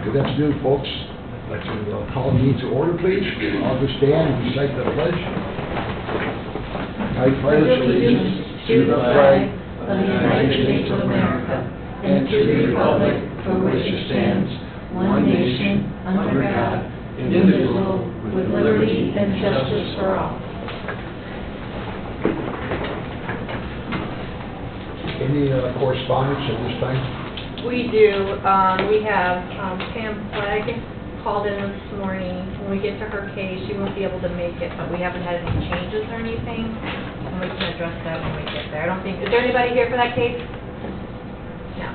Good afternoon, folks. I'd like to call the meeting to order, please. I'll just stand and recite the pledge. I pledge allegiance to the flag of the United States of America and to the republic for which it stands, one nation, under God, indivisible, with liberty and justice for all. Any correspondence at this time? We do. We have Pam Flegg called in this morning. When we get to her case, she won't be able to make it, but we haven't had any changes or anything. And we can address that when we get there. I don't think, is there anybody here for that case? No.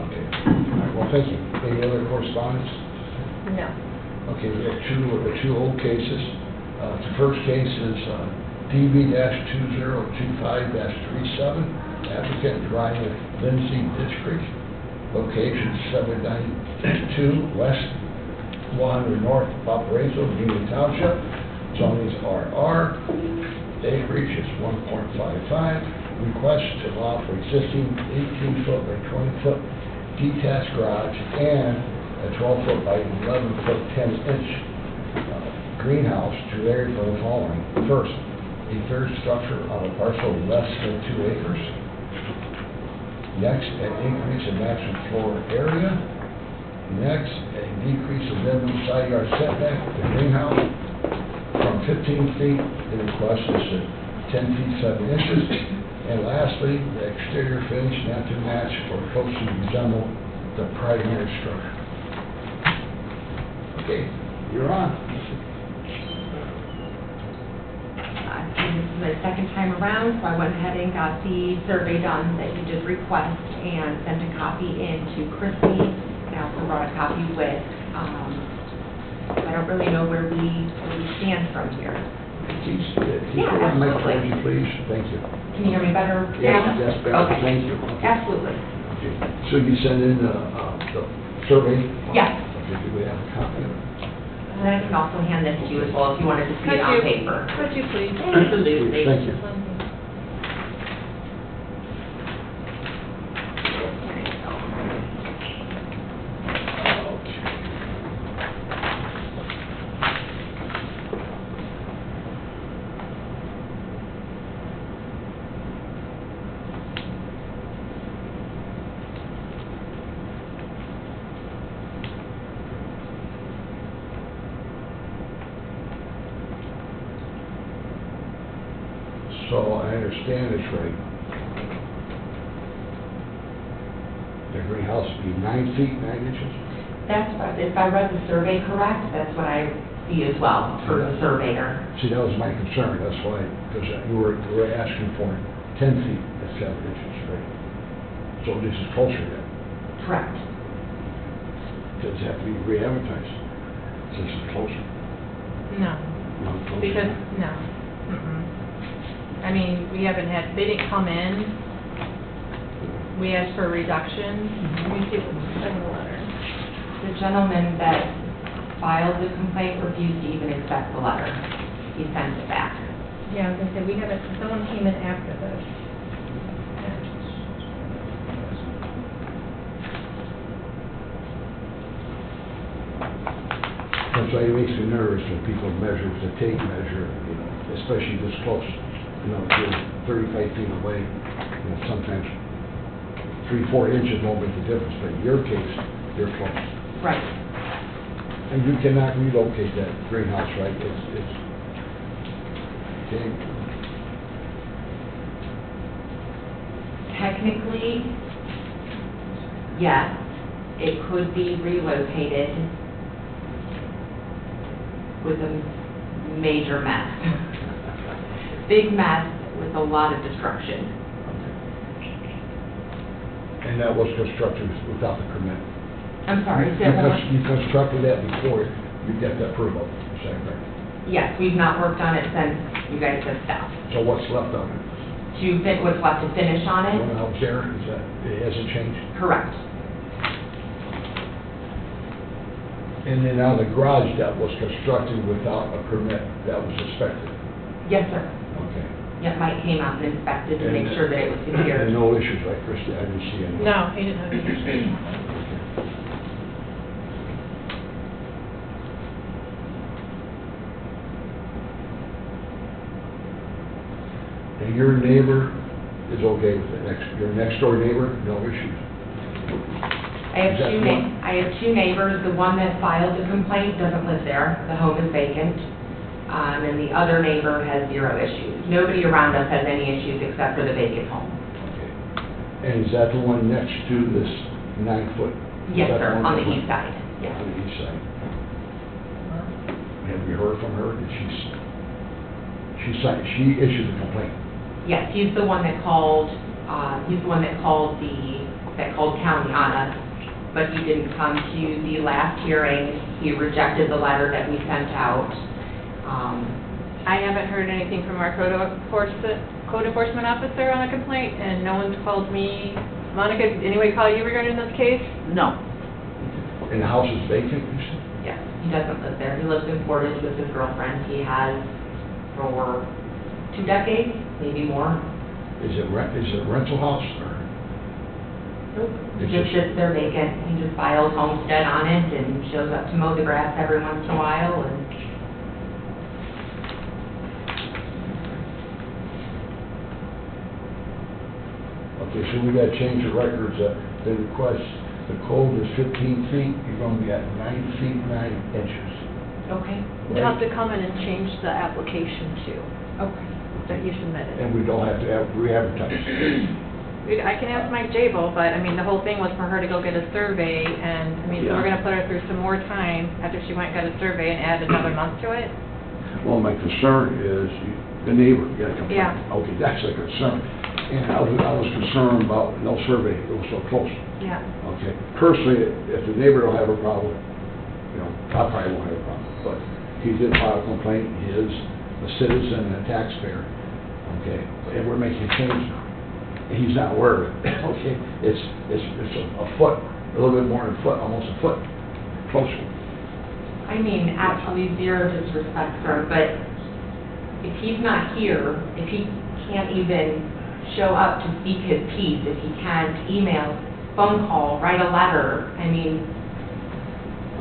Okay. All right, well, thank you. Any other correspondence? No. Okay, we have two old cases. The first case is DB-2025-37, applicant driving Lindsay Ditch Creek, location 792 West 100 North Valparaiso, Union Township. Zoning is RR. Acreage is 1.55. Request to allow for existing 18-foot by 20-foot detached garage and a 12-foot by 11-foot 10-inch greenhouse to vary for the following. First, a third structure on a parcel less than 2 acres. Next, an increase in maximum floor area. Next, a decrease in minimum side yard setback of the greenhouse from 15 feet. The request is at 10 feet 7 inches. And lastly, the exterior finish not to match or closely resemble the primary structure. Okay, you're on. This is my second time around, so I went ahead and got the survey done that you did request and sent a copy in to Christy. I also brought a copy with, I don't really know where we stand from here. Please, Yeah, absolutely. Please, thank you. Can you hear me better Yes, now? yes, better. Okay. Thank you. Okay. Absolutely. Okay. So you send in the survey? Yes. Okay, do we have a copy of it? And I can also hand this to you as well if you wanted to see it on paper. Could you please? Absolutely. Thank you. So I understand this right. The greenhouse would be 9 feet, 9 inches? That's what, if I read the survey correct, that's what I see as well for the surveyor. See, that was my concern, that's why, because you were asking for 10 feet at 7 inches, right? So this is closer yet. Correct. Does it have to be re-advertised? This is closer. No. No, closer. Because, no. Mm-mm. I mean, we haven't had, they didn't come in. We asked for a reduction. Let me see what's in the letter. The gentleman that filed the complaint refused to even accept the letter. He sent it back. Yeah, I was gonna say, we haven't, someone came in after this. That's why it makes me nervous when people measure, the tape measure, you know, especially this close. You know, if you're 35 feet away, you know, sometimes 3-4 inches won't make a difference, but in your case, you're close. Right. And you cannot relocate that greenhouse, right? It's, okay. Technically, yes, it could be relocated with a major mess. Big mess with a lot of destruction. And that was constructed without the permit. I'm sorry, say that one more. You constructed that before you get that approval, is that correct? Yes, we've not worked on it since you guys have stopped. So what's left on it? What's left to finish on it? When I was there, is that, it hasn't changed? Correct. And then now the garage that was constructed without a permit, that was inspected? Yes, sir. Okay. Yep, Mike came out and inspected to make sure that it was secure. And no issues, right, Christie? I didn't see any. No, he didn't have any issues. And your neighbor is okay with it, your next door neighbor, no issues? I Is that one? have two neighbors. The one that filed the complaint doesn't live there. The home is vacant. And the other neighbor has 0 issues. Nobody around us has any issues except for the vacant home. Okay. And is that the one next to this 9-foot? Yes, Is that sir, one on the that- east side. Yes. On the east side. Have you heard from her? Did she issued a complaint? Yes, he's the one that called, called county on us, but he didn't come to the last hearing. He rejected the letter that we sent out. I haven't heard anything from our code enforcement officer on a complaint, and no one's called me. Monica, did anybody call you regarding this case? No. And the house is vacant, you said? Yes, he doesn't live there. He lives in Portage with his girlfriend. He has for 2 decades, maybe more. Is it a rental house or? Nope. He It's just just- sits there vacant. He just files homestead on it and shows up to mow the grass every once in a while and. Okay, so we gotta change the records, the request, the code is 15 feet, you're gonna be at 9 feet, 9 inches. Okay. You'll have to come in and change the application too, Okay. that you submitted. And we don't have to re-advertise. I can ask Mike Jabo, but, I mean, the whole thing was for her to go get a survey, and, I mean, we're Yeah. gonna put her through some more time after she went and got a survey and add another month to it. Well, my concern is the neighbor, you gotta complain. Yeah. Okay, that's the concern. And I was concerned about no survey, it was so close. Yeah. Okay, personally, if the neighbor don't have a problem, you know, I probably won't have a problem, but he did file a complaint, he is a citizen and a taxpayer, okay, and we're making a change now. And he's not aware of it, okay, it's a foot, a little bit more than a foot, almost a foot closer. I mean, actually 0 disrespect for him, but if he's not here, if he can't even show up to speak his piece, if he can't email, phone call, write a letter, I mean,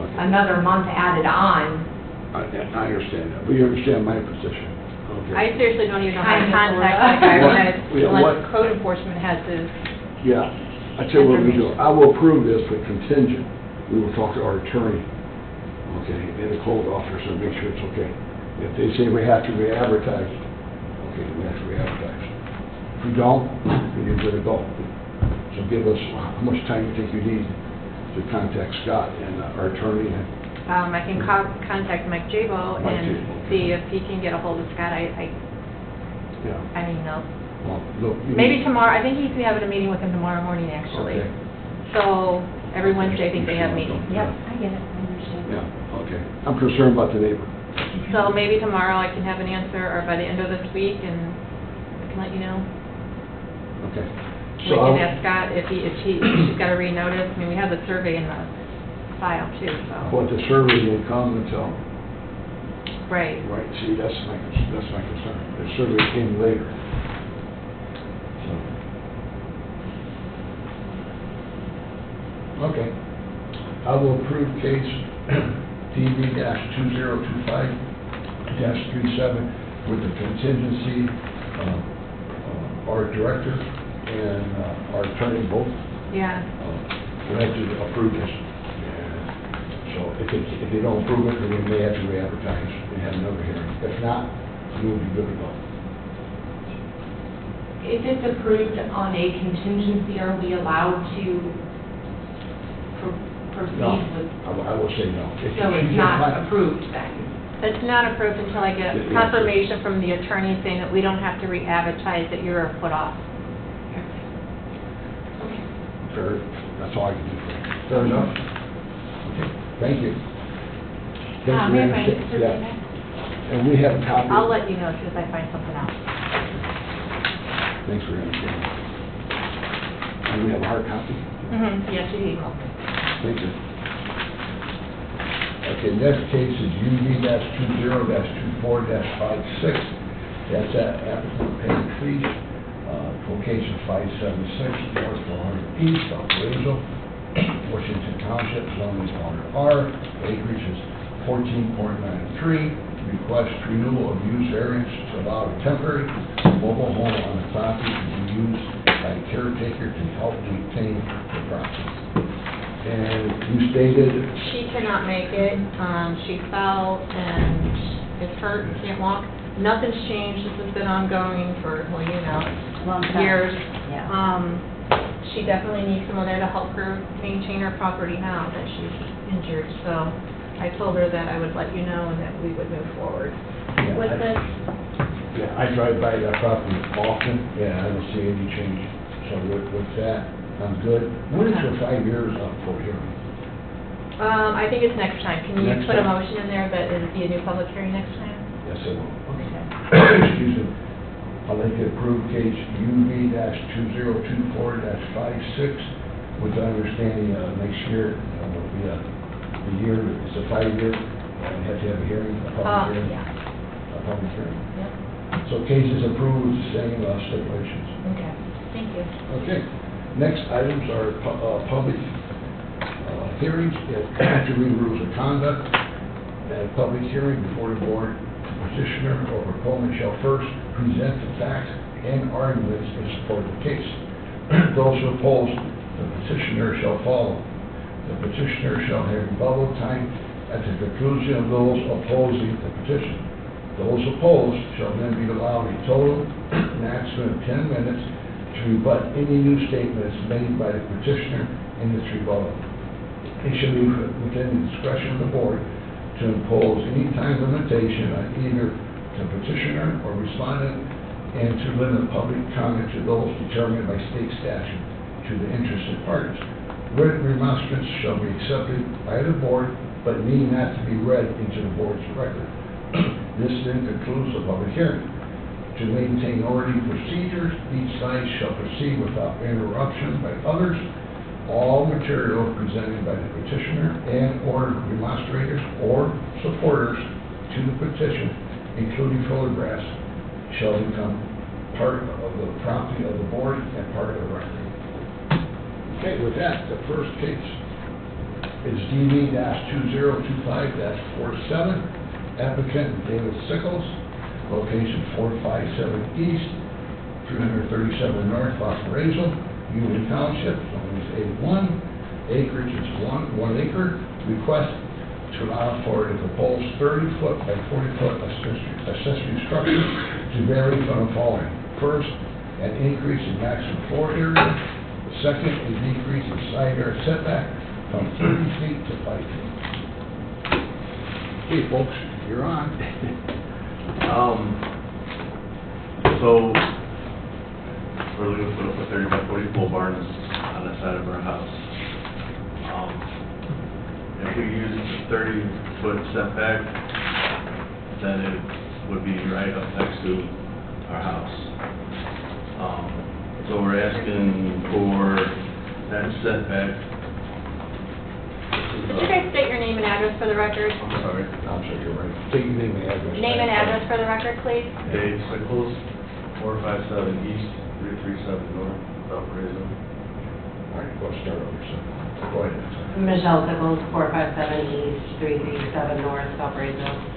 Okay. another month added on, I understand that, but you understand my position, okay? I seriously don't even know how to Kinda, contact sorta. that guy, What- unless what- code enforcement has his, Yeah, I tell you what we do, I will approve this, but contingent, we will talk to our attorney, okay, and the code officer, make sure it's okay. If they say we have to re-advertise, okay, we have to re-advertise. If we don't, then you're good to go. So give us, how much time you think you need to contact Scott and our attorney and I can contact Mike Jabo Mike and Jabo. see if he can get a hold of Scott. yeah, I mean, no. well, look. you- Maybe tomorrow, I think he's having a meeting with him tomorrow morning, actually. Okay. So, every Wednesday, I think they have meetings. yep, I get it, I understand. Yeah, okay. I'm concerned about the neighbor. So maybe tomorrow I can have an answer, or by the end of this week, and I can let you know. Okay. We So can I'll- ask Scott if she's got to renotice. I mean, we have the survey in the file too, so. But the survey didn't come until, Right. right, see, that's my concern. The survey came later. So. Okay. I will approve case DB-2025-37 with the contingency, our director and our attorney both Yeah. we have to approve this. So if they don't approve it, then we may have to re-advertise and have another hearing. If not, we will be good to go. If it's approved on a contingency, are we allowed to proceed No, with? I will say no. If So she's it's not applying- approved then? It's not approved until I get Yes. confirmation from the attorney saying that we don't have to re-advertise, that you're a foot off. Fair, that's all I can do for you. Fair enough? Okay, thank you. Thanks for May I your find understanding. it, Yeah. And we have a copy. I'll let you know as soon as I find something out. Thanks for your understanding. And we have a hard copy. Yes, you do. Thank you. Okay, next case is UV-20-24-56. That's at applicant paying fees, location 576 North 400 East, Valparaiso, Washington Township, zone is R, acreage is 14.93. Request renewal of use variance to allow a temporary mobile home on the property to be used by a caretaker to help maintain the property. And you stated, She cannot make it. She fell and is hurt, can't walk. Nothing's changed. This has been ongoing for, well, you know, Long time. years. Yeah. She definitely needs someone there to help her maintain her property now that she's injured. So I told her that I would let you know and that we would move forward with this. yeah, I drive by that property often, and I don't see any change. So with that, I'm good. When is the 5 years up for hearing? I think it's next time. Can you Next put a time. motion in there that it'd be a new public hearing next time? Yes, I will. Okay. Excuse me. I'd like to approve case UV-2024-56 with the understanding next year will be a year, it's a 5 year, and we have to have a hearing, a public hearing. Yeah. A public hearing. Yep. So case is approved with the same stipulations. Okay. Thank you. Okay. Next items are public hearings. After we rules of conduct, at a public hearing before the board, the petitioner or proponent shall first present the facts and arguments in support of the case. Those who oppose the petitioner shall follow. The petitioner shall have rebuttal time at the conclusion of those opposing the petition. Those opposed shall then be allowed a total maximum of 10 minutes to rebut any new statements made by the petitioner in this rebuttal. It shall be within the discretion of the board to impose any time limitation on either the petitioner or respondent and to limit public comment to those determined by state statute to the interested parties. Written remonstrance shall be accepted by the board but need not to be read into the board's record. This then concludes the public hearing. To maintain orderly procedures, each side shall proceed without interruption by others. All material presented by the petitioner and/or remonstrators or supporters to the petition, including photographs, shall become part of the property of the board and part of the record. Okay, with that, the first case is DB-2025-47, applicant David Sickles, location 457 East, 337 North, Valparaiso, Union Township, known as A1, acreage is 1 acre, request to allow for a proposed 30-foot by 40-foot accessory structure to vary from the following. First, an increase in maximum floor area. The second, a decrease in side yard setback from 30 feet to 5 feet. Okay, folks, you're on. So, we're looking to put up a 30 by 40 pole barn on the side of our house. If we use the 30-foot setback, then it would be right up next to our house. So we're asking for that setback. Could you guys state your name and address for the record? I'm sorry. I'm sure you're right. Take your name and address. Name and address for the record, please. Dave Sickles, 457 East, 337 North, Valparaiso. All right, go start over, so. Go ahead. Michelle Sickles, 457 East, 337 North, Valparaiso.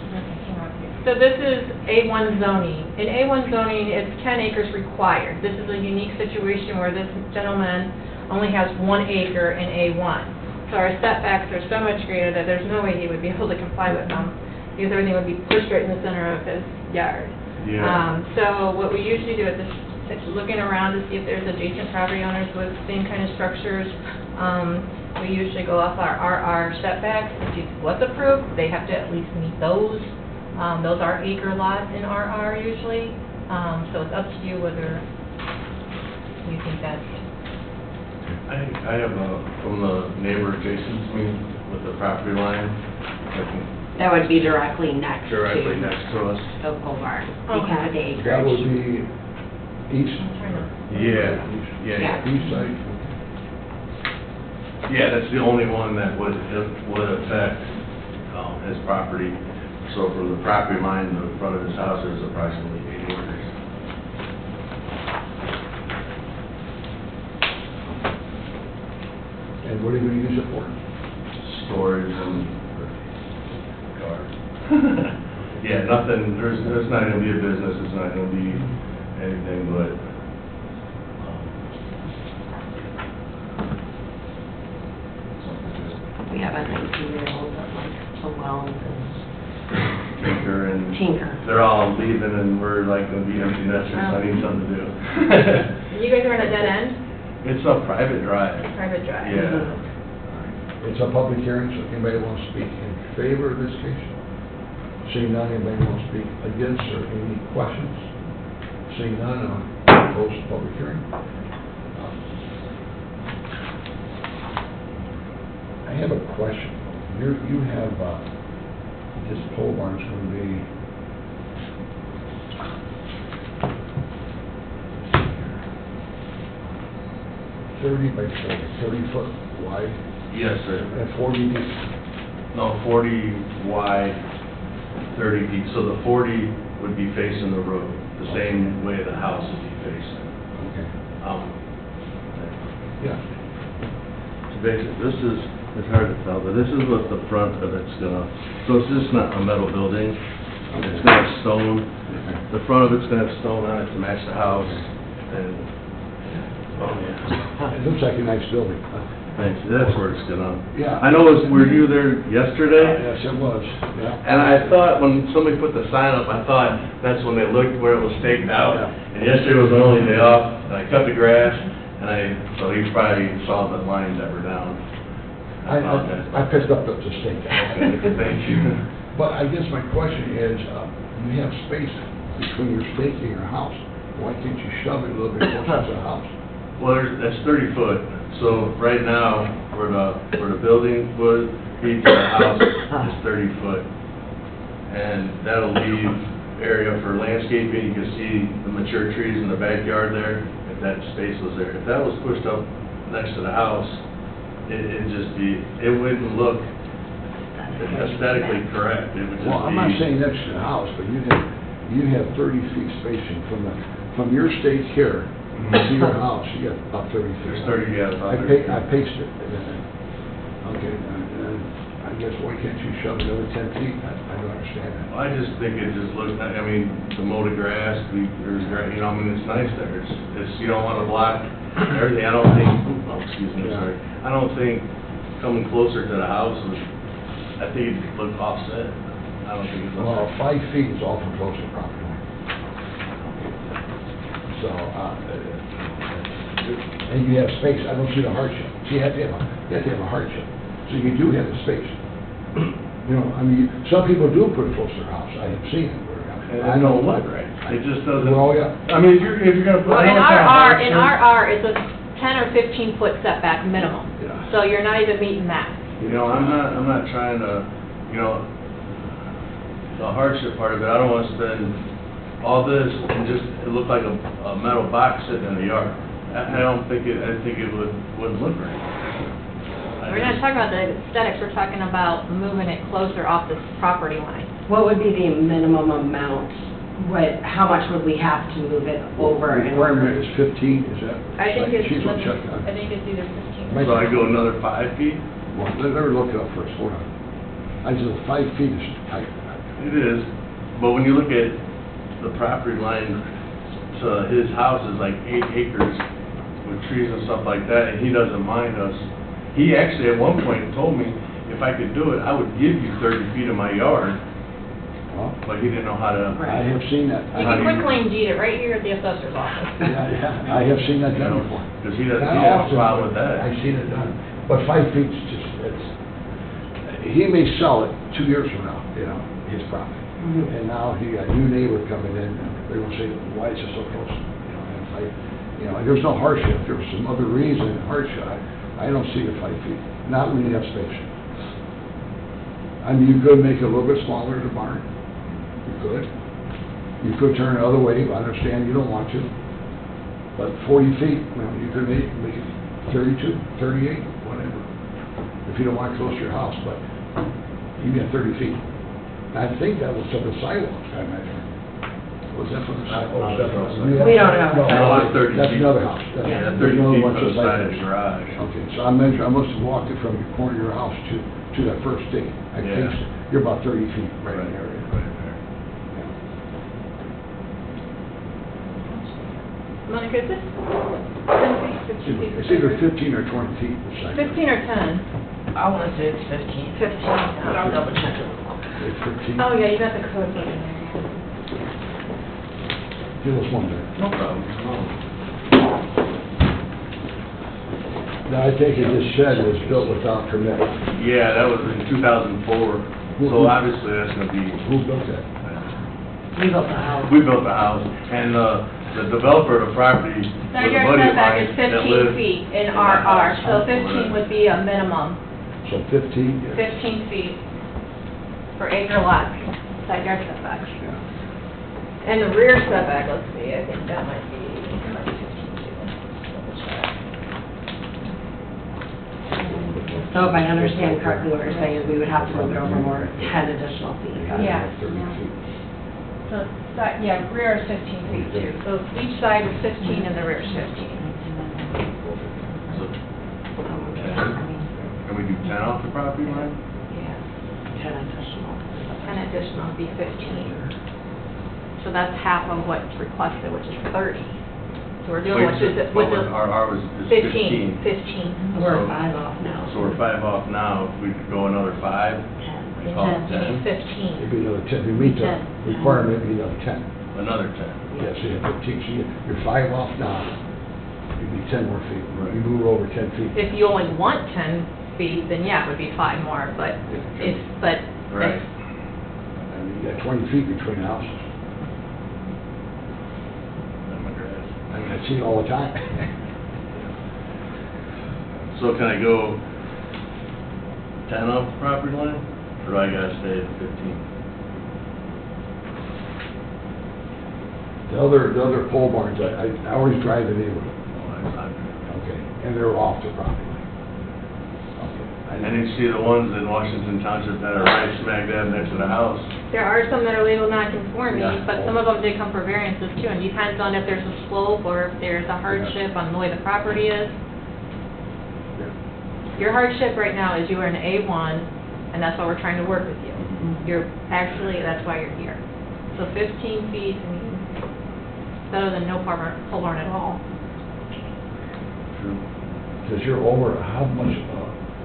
So this is A1 zoning. In A1 zoning, it's 10 acres required. This is a unique situation where this gentleman only has 1 acre in A1. So our setbacks are so much greater that there's no way he would be able to comply with them, because everything would be pushed right in the center of his yard. Yeah. So what we usually do is just looking around to see if there's adjacent property owners with same kind of structures. We usually go off our RR setbacks. If what's approved, they have to at least meet those. Those are acre lots in RR usually. So it's up to you whether you think that's... I have from the neighbor adjacent to me with the property line, That would be directly next to directly next to us. the pole barn, Okay. because of the acreage. That would be east. Yeah, yeah. East side. Yeah, that's the only one that would affect his property. So from the property line, the front of his house is approximately 80 acres. And what are you going to use it for? Storage and car. Yeah, nothing, there's not going to be a business, it's not going to be anything but, We have a 19-year-old that likes to weld and tinker and. tinker. They're all leaving and we're like gonna be empty nesters, so I need something to do. You guys are on a dead end, It's a private drive. private drive? Yeah. It's a public hearing, so if anybody wants to speak in favor of this case? Seeing none, anybody wants to speak against or any questions? Seeing none, I'll close the public hearing. I have a question. You have, this pole barn's gonna be, 30 by 40, 30 foot wide, Yes, sir. and 40 deep. No, 40 wide, 30 deep. So the 40 would be facing the road, the same way the house would be facing. Okay. Yeah. So basically, this is, it's hard to tell, but this is what the front of it's gonna, so it's just not a metal building. It's gonna have stone. The front of it's gonna have stone on it to match the house, and, oh, yeah. It looks like a nice building. Thanks, that's where it's gonna. Yeah. I know, were you there yesterday? Yes, it was, yeah. And I thought, when somebody put the sign up, I thought that's when they looked where it was staked out. Yeah. And yesterday was the only day off, and I cut the grass, and so he probably saw the lines that were down. I picked up the stake. Okay, thank you. But I guess my question is, you have space between your stake and your house. Why can't you shove it a little bit closer to the house? Well, that's 30 foot, so right now, where the building would be to the house is 30 foot. And that'll leave area for landscaping. You can see the mature trees in the backyard there, if that space was there. If that was pushed up next to the house, it wouldn't look aesthetically correct. It would just be. Well, I'm not saying next to the house, but you have 30 feet spacing from your stake here to your house, you got about 30 feet. There's 30, yeah, about 30. I paced it. Okay, I guess why can't you shove it over 10 feet? I don't understand that. I just think it just looks, I mean, the mow the grass, there's, you know, I mean, it's nice there. It's, you don't want to block everything. I don't think, oh, excuse me, sorry. I don't think coming closer to the house I think it looked offset. I don't think it looks. Well, 5 feet is awful close to the property line. So, and you have space, I don't see the hardship. See, you have to have a hardship. So you do have the space. You know, I mean, some people do put it close to their house, I have seen it. I know what. Right. It just doesn't. Well, yeah. I mean, if you're gonna put. Well, in our it's a 10 or 15 foot setback minimum. Yeah. So you're not even meeting that. You know, I'm not trying to, you know, the hardship part of it, I don't wanna spend all this and just, it look like a metal box sitting in the yard. I think it wouldn't look right. We're not talking about the aesthetics, we're talking about moving it closer off the property line. What would be the minimum amount? How much would we have to move it over? Requirement is 15, is that? I think it's, She's gonna check on it. I think it's either 15. So I go another 5 feet? Well, let her look it up first, hold on. I said 5 feet is tight. It is, but when you look at the property line to his house is like 8 acres with trees and stuff like that, and he doesn't mind us. He actually at one point told me if I could do it, I would give you 30 feet of my yard, Well, but he didn't know how to. I have seen that. You can quick claim deed it right here at the assessor's office. Yeah, I have seen that done before. Because he doesn't Not have a often, problem but with that. I've seen it done. But 5 feet is just, he may sell it 2 years from now, you know, his property. And now he got a new neighbor coming in, and they're gonna say, why is it so close? You know, and if and there's no hardship. If there was some other reason, hardship, I don't see the 5 feet, not when you have space. I mean, you could make it a little bit smaller, the barn. You could. You could turn it the other way, but I understand you don't want to. But 40 feet, you could make it 32, 38, whatever, if you don't want to close your house, but you get 30 feet. I think that was from the sidewalk, I imagine. Was that from the sidewalk? We don't know. No, it's 30 That's feet. another house. Yeah, 30 There's another feet one from the just side like of the this. garage. Okay, so I must have walked it from the corner of your house to that first stake. I Yeah. think you're about 30 feet right in the area. Right there. Yeah. Monica, is it 10 feet, 15 feet? It's either 15 or 20 feet. the side yard. 15 or 10? I want to say it's 15. 15. But I'll double check it. It's 15. Oh, yeah, you got the code book in there. Give us one minute. No problem. Now, I take it this shed was built without permit. Yeah, that was in 2004, so obviously that's gonna be, Who built that? We built the house. we built the house, and the developer of the property was Side a yard buddy of setback mine is that 15 lived. feet in in that RR, house. so 15 would be a minimum, So 15? Yeah. 15 feet for acre lots, side yard setback. Yeah. And the rear setback, let's see, I think that might be 15 too. Double check. So if I understand correctly, what you're saying is we would have to move it over more 10 additional feet. Yeah. 30 feet. So, yeah, rear is 15 feet too, so each side is 15 and the rear is 15. So, can we do 10 off the property line? Yeah. 10 additional. 10 additional would be 15. So that's half of what's requested, which is 30. So we're doing, Wait, which is, so with the our was 15, 15. 15. We're So- 5 off now. So we're 5 off now, if we could go another 5, 10. call it You need 10, 15. It'd be another 10. If you meet the 10. requirement, it'd be another 10. another 10. Yeah, so you have 15, so you're 5 off now. You'd be 10 more feet. Right. You move over 10 feet. If you only want 10 feet, then yeah, it would be 5 more, but if, but. Right. And you got 20 feet between houses. I'm a grass. I mean, I see it all the time. So can I go 10 off the property line, or do I gotta stay at 15? The other pole barns, I always drive the neighborhood. No, that's not good. Okay, and they're off the property line. Okay. And you see the ones in Washington Township that are right smack dab next to the house. There are some that are legal non-conforming, Yeah. but some of them did come for variances too, and depends on if there's a slope or if there's a hardship on the way the property is. Yeah. Your hardship right now is you are an A1, and that's why we're trying to work with you. You're, actually, that's why you're here. So 15 feet, I mean, better than no pole barn at all. True. Because you're over, how much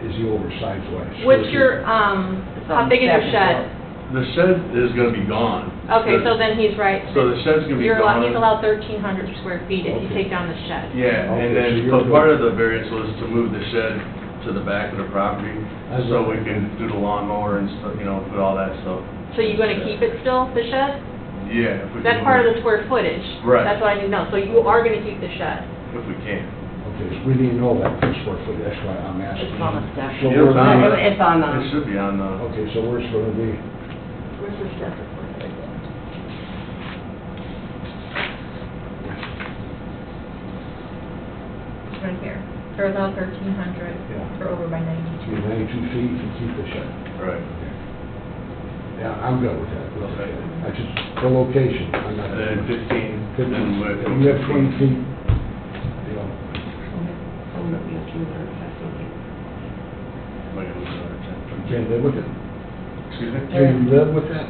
is he over size-wise? What's your, how big is your shed? The shed is gonna be gone. Okay, so then he's right. So the shed's gonna be You're allowed, gone. he's allowed 1,300 square feet if you Okay. take down the shed. Yeah, Okay, and so then, you're but part good. of the variance was to move the shed to the back of the property, That's so right. we can do the lawnmower and stuff, you know, put all that stuff. So you gonna keep it still, the shed? Yeah, if we can. That's part of the square footage. Right. That's what I need to know. So you are gonna keep the shed. If we can. Okay, so we need to know that per square foot, that's why I'm asking. It's on the stack. So Yeah, we're it's on gonna- the- It's on It should be on the, Okay, so where's it gonna be? Where's the shed? Right here. They're allowed 1,300 Yeah. for over by 92. Be 92 feet if you keep the shed. right. Okay. Yeah, I'm good with that. Okay. That's just the location, I'm not. And then 15, and then what? If you have 20 feet, you know, Am I gonna lose another 10? you can't live with it. Excuse me? Can you live with that?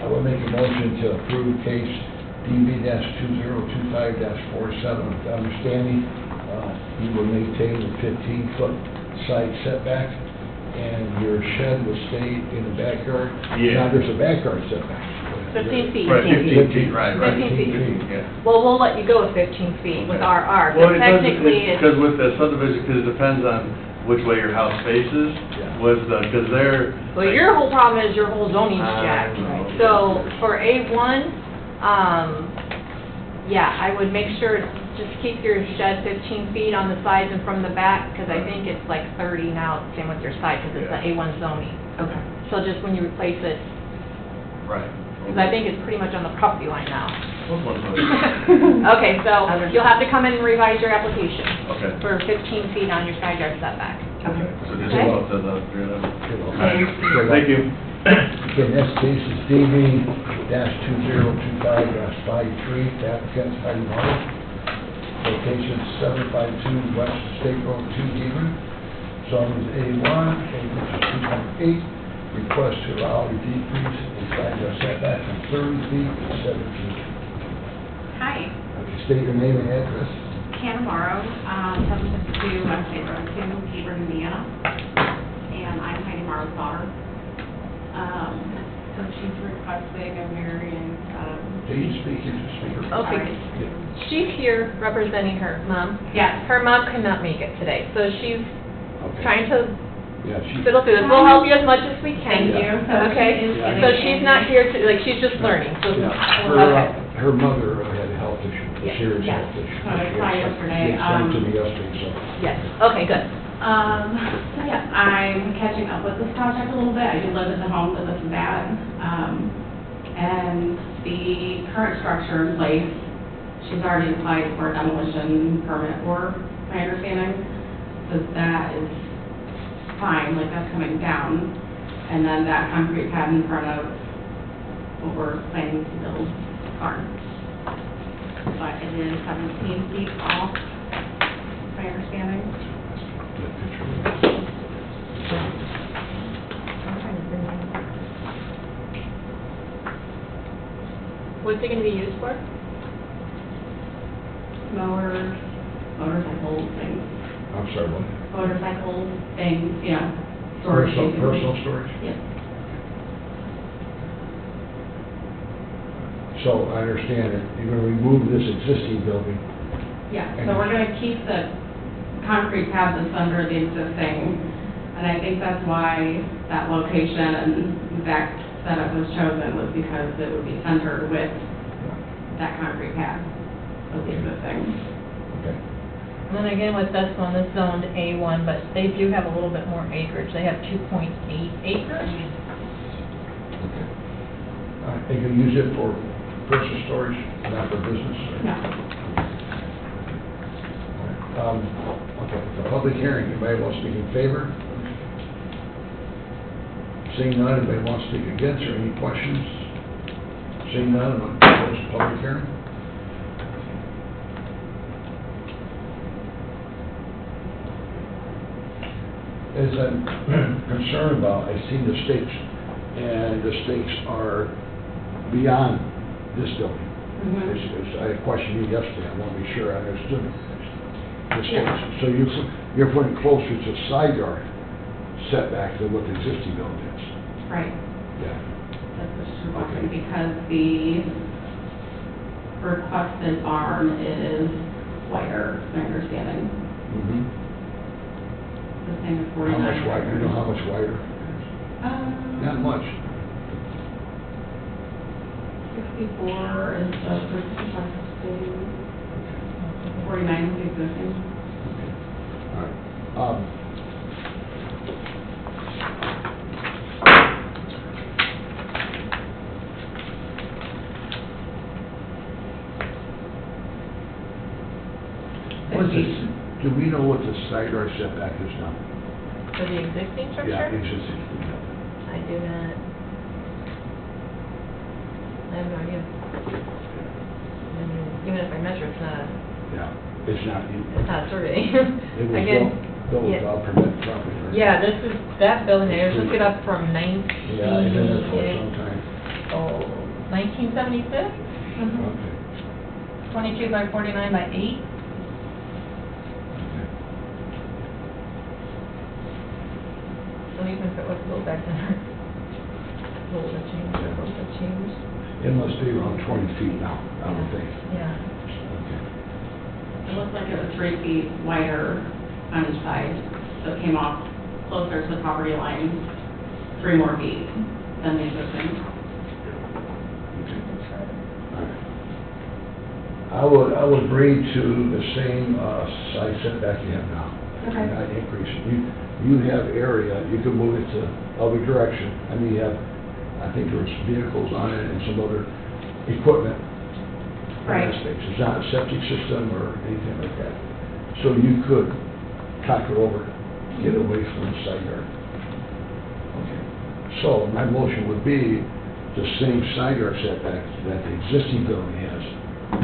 I will make a motion to approve case DB-2025-47 with the understanding you will maintain the 15-foot side setback and your shed will stay in the backyard. Yeah. Now, there's a backyard setback. 15 feet. Right, 15 feet, 15 right, 15 feet. Yeah. Well, we'll let you go with 15 feet with RR, Well, but it doesn't, technically it's... because with the subdivision, because it depends on which way your house faces, Yeah. with the, because they're. Well, your whole problem is your whole zoning's I jacked. know. So for A1, yeah, I would make sure, just keep your shed 15 feet on the sides and from the back, because I think it's like 30 now, same with your side, because it's the A1 zoning. Okay. So just when you replace it, Right. because I think it's pretty much on the property line now. What's one foot? Okay, so you'll have to come in and revise your application Okay. for 15 feet on your side yard setback. Okay, so just Okay. go up to the, three of them. You know. All right. Thank you. Okay, next case is DB-2025-53, the applicant's Heidi Martin. Location 752 West State Road 2, Hebron. Zone is A1, acreage is 2.8, request to allow a decrease in side yard setback from 30 feet to 7 feet. Hi, Okay, state your name and address. Canavaro, 752 West State Road 2, Hebron, Indiana. And I'm Heidi Morrow's daughter. So she's requesting a variance of... Can you speak into the speaker? Okay. Yeah. She's here representing her mom. Yes. Her mom could not make it today, so she's Okay. trying to Yeah, she... fiddle through this. We'll help you as much as we can. Thank you. So Okay? she is Yeah. So getting she's in- not here to, like, she's just learning, so. Yeah, Okay. her mother had a health issue, a Yes, serious yes. health issue. So I saw yesterday, She explained to me yesterday, so... Yes, okay, good. So yeah, I'm catching up with this project a little bit. I do live at the home that this is at. And the current structure in place, she's already applied for a demolition permit for, my understanding. So that is fine, like that's coming down. And then that concrete pad in front of what we're planning to build barn. But it is 17 feet off, my understanding. That picture. What's it gonna be used for? Mowers, motorcycle things, I'm sorry, what? motorcycle things, you know, storage. Personal storage? Yes. So I understand that you're gonna remove this existing building. Yeah, so we're gonna keep the concrete pad that's under the existing, and I think that's why that location and exact setup was chosen, was because it would be centered with that concrete pad of the existing. Okay. And then again with this one, it's zoned A1, but they do have a little bit more acreage. They have 2.8 acres. Okay. All right, you can use it for personal storage, not for business? or- No. All right. Okay, the public hearing, anybody want to speak in favor? Seeing none, anybody want to speak against, or any questions? Seeing none, I'm going to close the public hearing. As I'm concerned about, I've seen the stakes, and the stakes are beyond this building. Mhm. I questioned you yesterday, I want to be sure I understood the stakes. Yeah. So you're putting closer to side yard setback than what the existing building is? Right. Yeah. That's what she's requesting, Okay. because the requested barn is wider, my understanding. Mm-hmm. The same as How 49. much wider, you know how much wider? Not much. 64 is the existing, 49 is the existing. All right. What's this, do we know what the side yard setback is now? For the existing structure? Yeah, existing. I do not. I have no idea. I mean, even if I measure, it's not, Yeah, it's not. it's not a survey. It was Again, built yeah. without permit property, right? Yeah, this is, that building there, look it up from 19... Yeah, it's been there for some time. Oh, 1976? Okay. 22 by 49 by 8? Okay. So even if it was built back then, what would have changed, what would have changed? It must be around 20 feet now, I would think. Yeah. Okay. It looks like it was 3 feet wider on each side, so it came off closer to the property line, 3 more feet than the existing. Okay. All right. I would agree to the same side setback you have now. Okay. Not increase it. You have area, you can move it to other direction. I mean, you have, I think there's vehicles on it and some other equipment. in Right. that space. It's not a septic system or anything like that. So you could cock it over, get away from the side yard. Okay. So my motion would be the same side yard setback that the existing building has,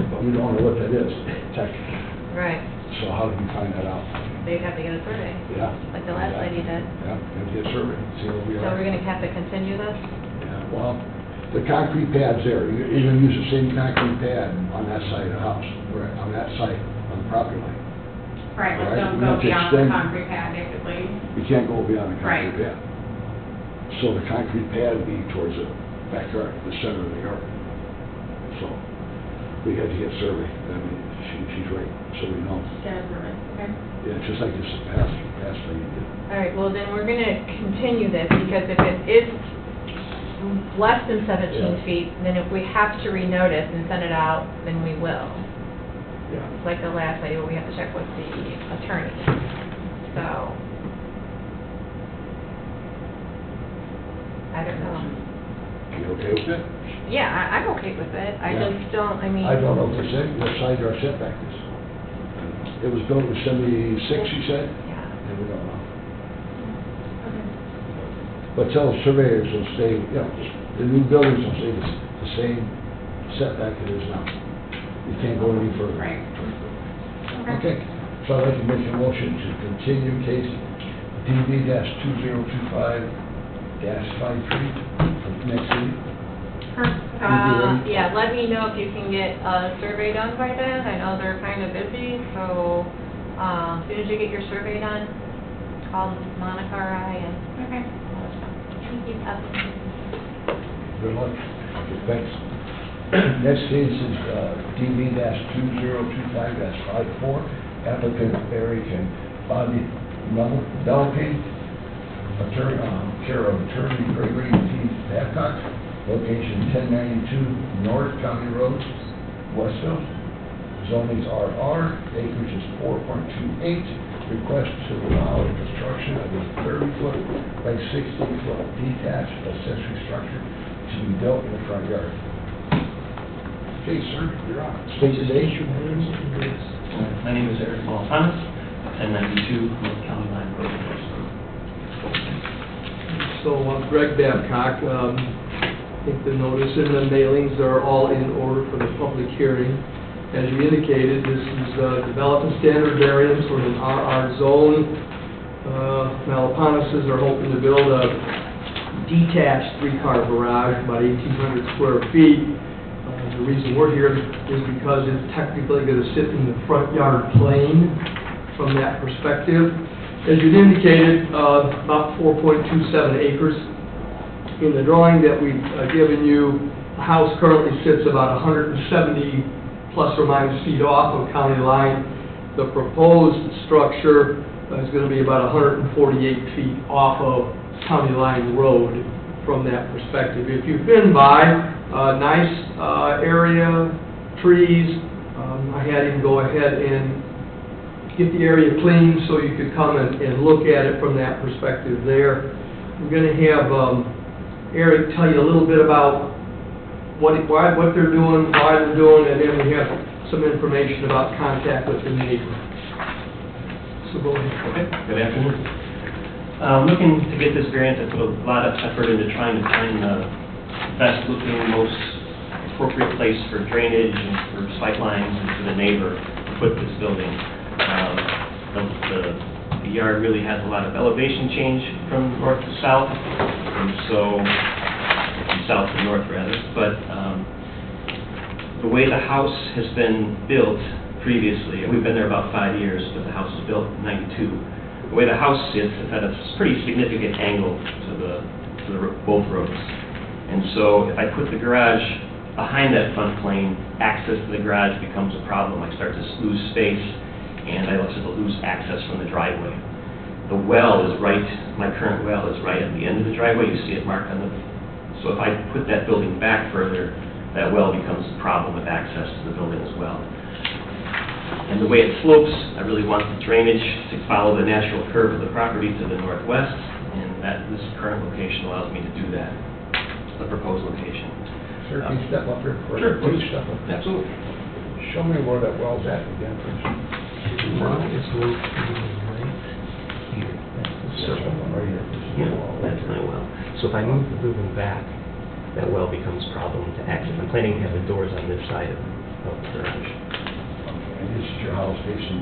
but we don't know what that is technically. Right. So how do we find that out? they'd have to get a survey, Yeah. like the last lady did. Yeah, and get a survey, see what we So are. we're gonna have to continue this? Yeah, well, the concrete pad's there, you're gonna use the same concrete pad on that side of the house, right, on that side, on the property line. Right, Right, let's don't we go have to beyond the extend- concrete pad, basically. You can't go beyond the concrete Right. pad. So the concrete pad would be towards the backyard, the center of the yard. So, we had to get a survey, I mean, she's right, so we know. Get a survey, okay? Yeah, just like this past thing you did. All right, well, then we're gonna continue this, because if it is less than 17 Yeah. feet, then if we have to renotice and send it out, then we will. Yeah. It's like the last lady, where we have to check with the attorney. So, I don't know. You okay with it? Yeah, I'm okay with it. I Yeah. just don't, I mean. I don't know what the side yard setback is. It was built in 76, you said? Yeah. And we don't know. Okay. But tell the surveyors will stay, you know, the new buildings will stay the same setback it is now. You can't go any further. Right. Okay, so I'd like to make a motion to continue case DB-2025-53 for next meeting. Yeah, let me know if you can get a survey done by then. I know they're kind of busy, so, as soon as you get your survey done, call Monica or I and. Okay. Thank you. Good luck. Thanks. Next case is DB-2025-54, applicant Eric and Bobby Melke, attorney, care of attorney Gregory T. Babcock, location 1092 North County Road, Westville. Zoning is RR, acreage is 4.28. Request to allow the construction of a 30-foot by 60-foot detached accessory structure to be built in the front yard. Okay, sir, you're on. State your name. My name is Eric Malatanis, 1092 North County Line Road. So, Greg Babcock, I think the notice and the mailings are all in order for the public hearing. As you indicated, this is a development standard variance for an RR zone. Malapanises are hoping to build a detached three-car garage, about 1,800 square feet. The reason we're here is because it's technically going to sit in the front yard plane from that perspective. As you indicated, about 4.27 acres. In the drawing that we've given you, the house currently sits about 170 plus or minus feet off of county line. The proposed structure is going to be about 148 feet off of county line road from that perspective. If you've been by, nice area, trees, I had him go ahead and get the area clean so you could come and look at it from that perspective there. I'm going to have Eric tell you a little bit about what they're doing, why they're doing, and then we have some information about contact with the neighbor. So go ahead. Okay, good afternoon. Looking to get this variance, I put a lot of effort into trying to find the best looking, most appropriate place for drainage and for sight lines and for the neighbor to put this building. The yard really has a lot of elevation change from north to south, and so, from south to north rather, but the way the house has been built previously, and we've been there about 5 years, but the house was built in '92. The way the house sits, it's at a pretty significant angle to both roads. And so if I put the garage behind that front plane, access to the garage becomes a problem. I start to lose space, and I also lose access from the driveway. The well is right, my current well is right at the end of the driveway. You see it marked on the, so if I put that building back further, that well becomes a problem with access to the building as well. And the way it slopes, I really want the drainage to follow the natural curve of the property to the northwest, and this current location allows me to do that, the proposed location. Sir, can you step up here for Sure, please step up. Absolutely. Show me where that well's at again, please. Well, it's located right here. That's the circle. Right here. Yeah, that's my well. So if I move the building back, that well becomes a problem to access. I'm planning to have the doors on this side of the garage. Okay, and this is your house facing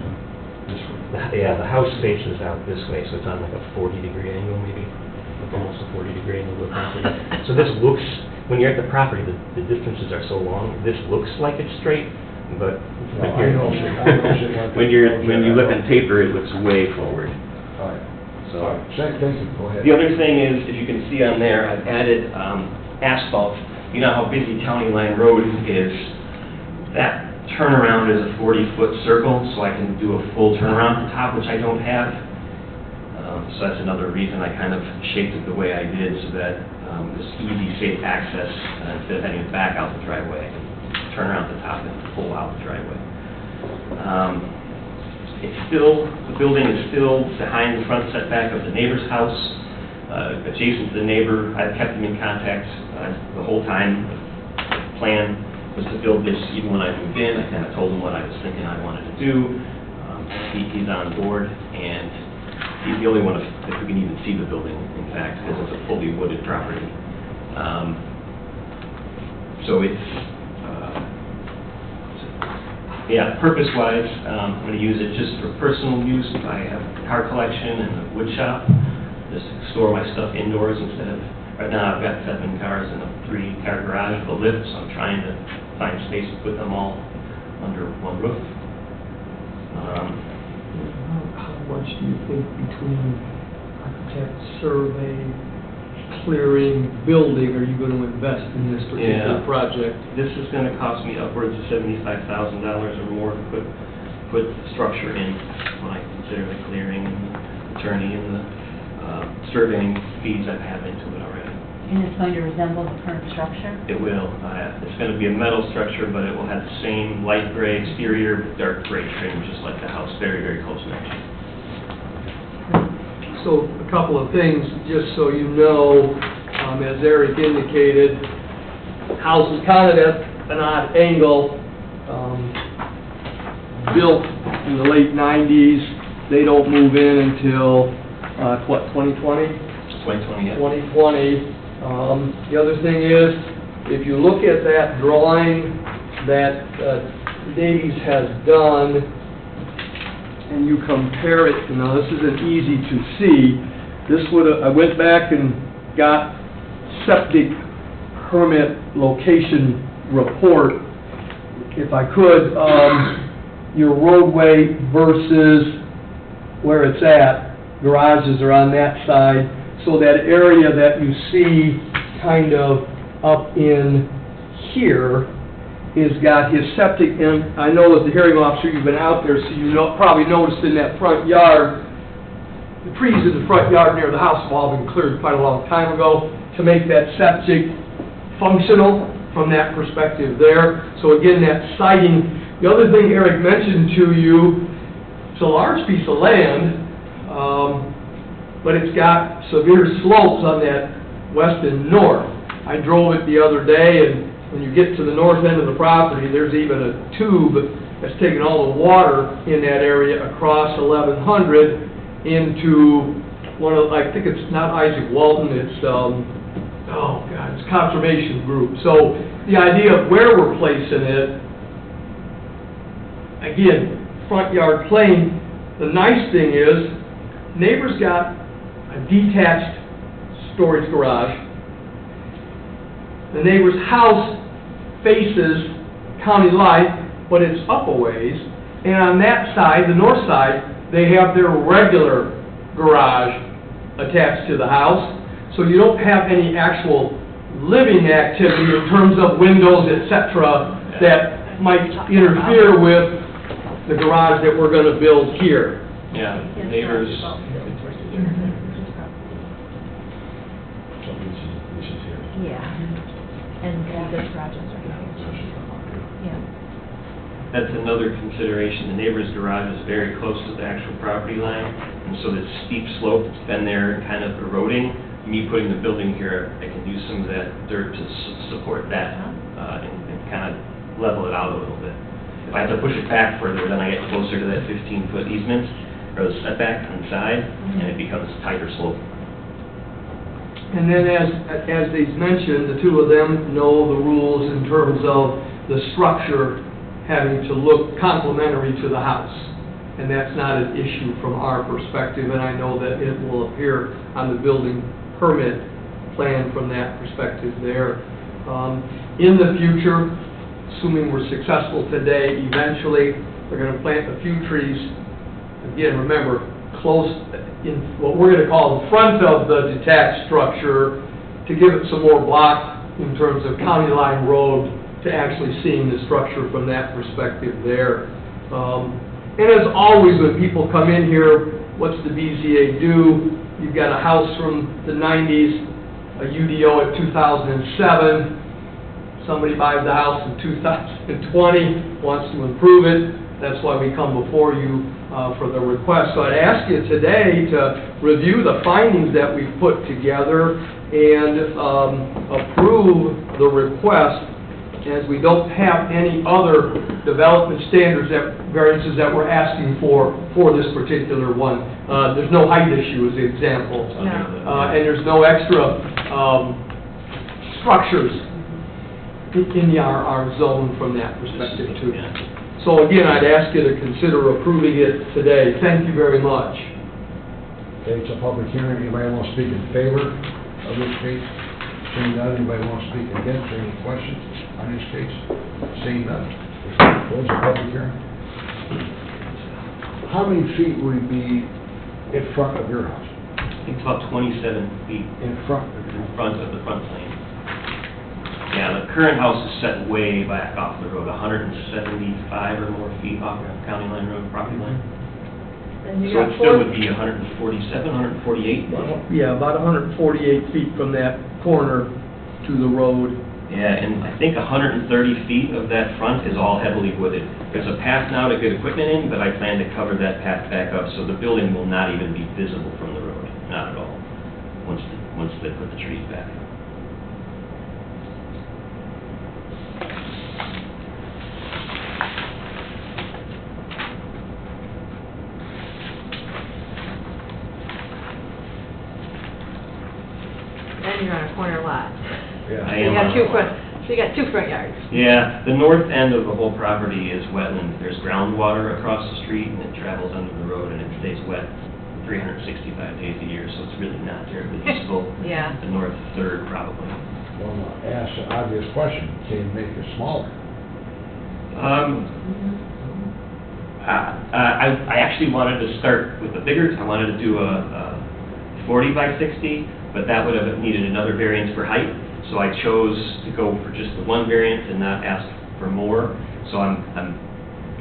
the this way. Yeah, the house faces out this way, so it's on like a 40-degree angle maybe, like almost a 40-degree angle to the property. So this looks, when you're at the property, the distances are so long, this looks like it's straight, but No, I know it like when you look on that. paper, it looks way forward. All right, So. all right, thank you, go ahead. The other thing is, if you can see on there, I've added asphalt. You know how busy County Line Road is? That turnaround is a 40-foot circle, so I can do a full turnaround at the top, which I don't have. So that's another reason I kind of shaped it the way I did, so that this easy, safe access, instead of having to back out the driveway, I can turn around the top and pull out the driveway. The building is still behind the front setback of the neighbor's house, adjacent to the neighbor. I've kept him in contact the whole time. The plan was to build this even when I moved in. I kind of told him what I was thinking I wanted to do. He's on board, and he's the only one that we can even see the building, in fact, because it's a fully wooded property. So it's, purpose-wise, I'm going to use it just for personal use. I have a car collection and a wood shop, just to store my stuff indoors instead of, right now I've got 7 cars and a 3-car garage with a lift, so I'm trying to find space to put them all under one roof. How much do you think between architect, survey, clearing, building, are you going to invest in this particular Yeah. project? This is going to cost me upwards of $75,000 or more to put structure in when I consider the clearing, attorney, and the surveying fees I've had into it already. And it's going to resemble the current structure? It will. It's going to be a metal structure, but it will have the same light gray exterior, dark gray trim, just like the house, very, very close match. So a couple of things, just so you know, as Eric indicated, house is kind of at an odd angle, built in the late 90s. They don't move in until, 2020? 2020, yeah. 2020. The other thing is, if you look at that drawing that Davies has done, and you compare it, now this isn't easy to see, I went back and got septic permit location report, if I could, your roadway versus where it's at, garages are on that side, so that area that you see kind of up in here has got his septic, and I know as the hearing officer, you've been out there, so you probably noticed in that front yard, the trees in the front yard near the house have all been cleared quite a long time ago to make that septic functional from that perspective there. So again, that siding, the other thing Eric mentioned to you, it's a large piece of land, but it's got severe slopes on that west and north. I drove it the other day, and when you get to the north end of the property, there's even a tube that's taking all the water in that area across 1100 into one of, I think it's not Isaac Walton, it's, it's Conservation Group. So the idea of where we're placing it, again, front yard plane, the nice thing is, neighbor's got a detached storage garage. The neighbor's house faces County Line, but it's up a ways. And on that side, the north side, they have their regular garage attached to the house. So you don't have any actual living activity in terms of windows, et cetera, that might interfere with the garage that we're going to build here. Yeah, neighbors. So this is here. Yeah. And this project right here. Yeah. That's another consideration. The neighbor's garage is very close to the actual property line, and so this steep slope that's been there kind of eroding. Me putting the building here, I can use some of that dirt to support that and kind of level it out a little bit. If I have to push it back further, then I get closer to that 15-foot easement, or the setback on the side, and it becomes a tighter slope. And then as they've mentioned, the two of them know the rules in terms of the structure having to look complementary to the house. and that's not an issue from our perspective, and I know that it will appear on the building permit plan from that perspective there. In the future, assuming we're successful today, eventually, they're gonna plant a few trees. Again, remember, close in what we're gonna call the front of the detached structure to give it some more block in terms of County Line Road to actually seeing the structure from that perspective there. And as always, when people come in here, what's the BZA do? You've got a house from the 90s, a UDO at 2007. Somebody buys the house in 2020, wants to improve it. That's why we come before you for the request. So I'd ask you today to review the findings that we've put together and approve the request, as we don't have any other development standards variances that we're asking for this particular one. There's no height issue as the example. No. And there's no extra structures in the RR zone from that perspective too. So again, I'd ask you to consider approving it today. Thank you very much. Okay, it's a public hearing. Anybody want to speak in favor of this case? Seeing none, anybody want to speak against, or any questions on this case? Seeing none, close the public hearing. How many feet would it be in front of your house? I think it's about 27 feet In front of in front of the front lane. Yeah, the current house is set way back off the road, 175 or more feet off the County Line Road property line. And you So got it still four, would be 147, 148. Yeah, about 148 feet from that corner to the road. Yeah, and I think 130 feet of that front is all heavily wooded. There's a path now to get equipment in, but I plan to cover that path back up, so the building will not even be visible from the road, not at all, once they put the trees back. and you're on a corner lot. Yeah. I You am got on two a- front, so you got two front yards. Yeah, the north end of the whole property is wetland. There's groundwater across the street, and it travels under the road, and it stays wet 365 days a year, so it's really not terribly useful. Yeah. The north third, probably. Well, ask an obvious question, can you make it smaller? I actually wanted to start with the bigger, I wanted to do a 40 by 60, but that would have needed another variance for height, so I chose to go for just the one variance and not ask for more. So I'm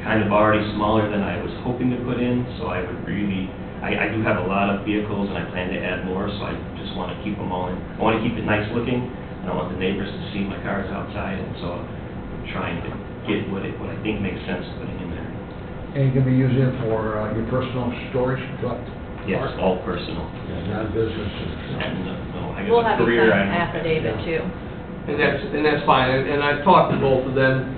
kind of already smaller than I was hoping to put in, so I would really, I do have a lot of vehicles and I plan to add more, so I just want to keep them all in. I want to keep it nice looking, and I want the neighbors to see my cars outside, and so I'm trying to get what I think makes sense putting in there. And you can be using it for your personal storage, truck? Yes, all personal. Yeah, not business. And, no, I guess We'll a have you career, sign an I- affidavit too. And that's fine, and I've talked to both of them.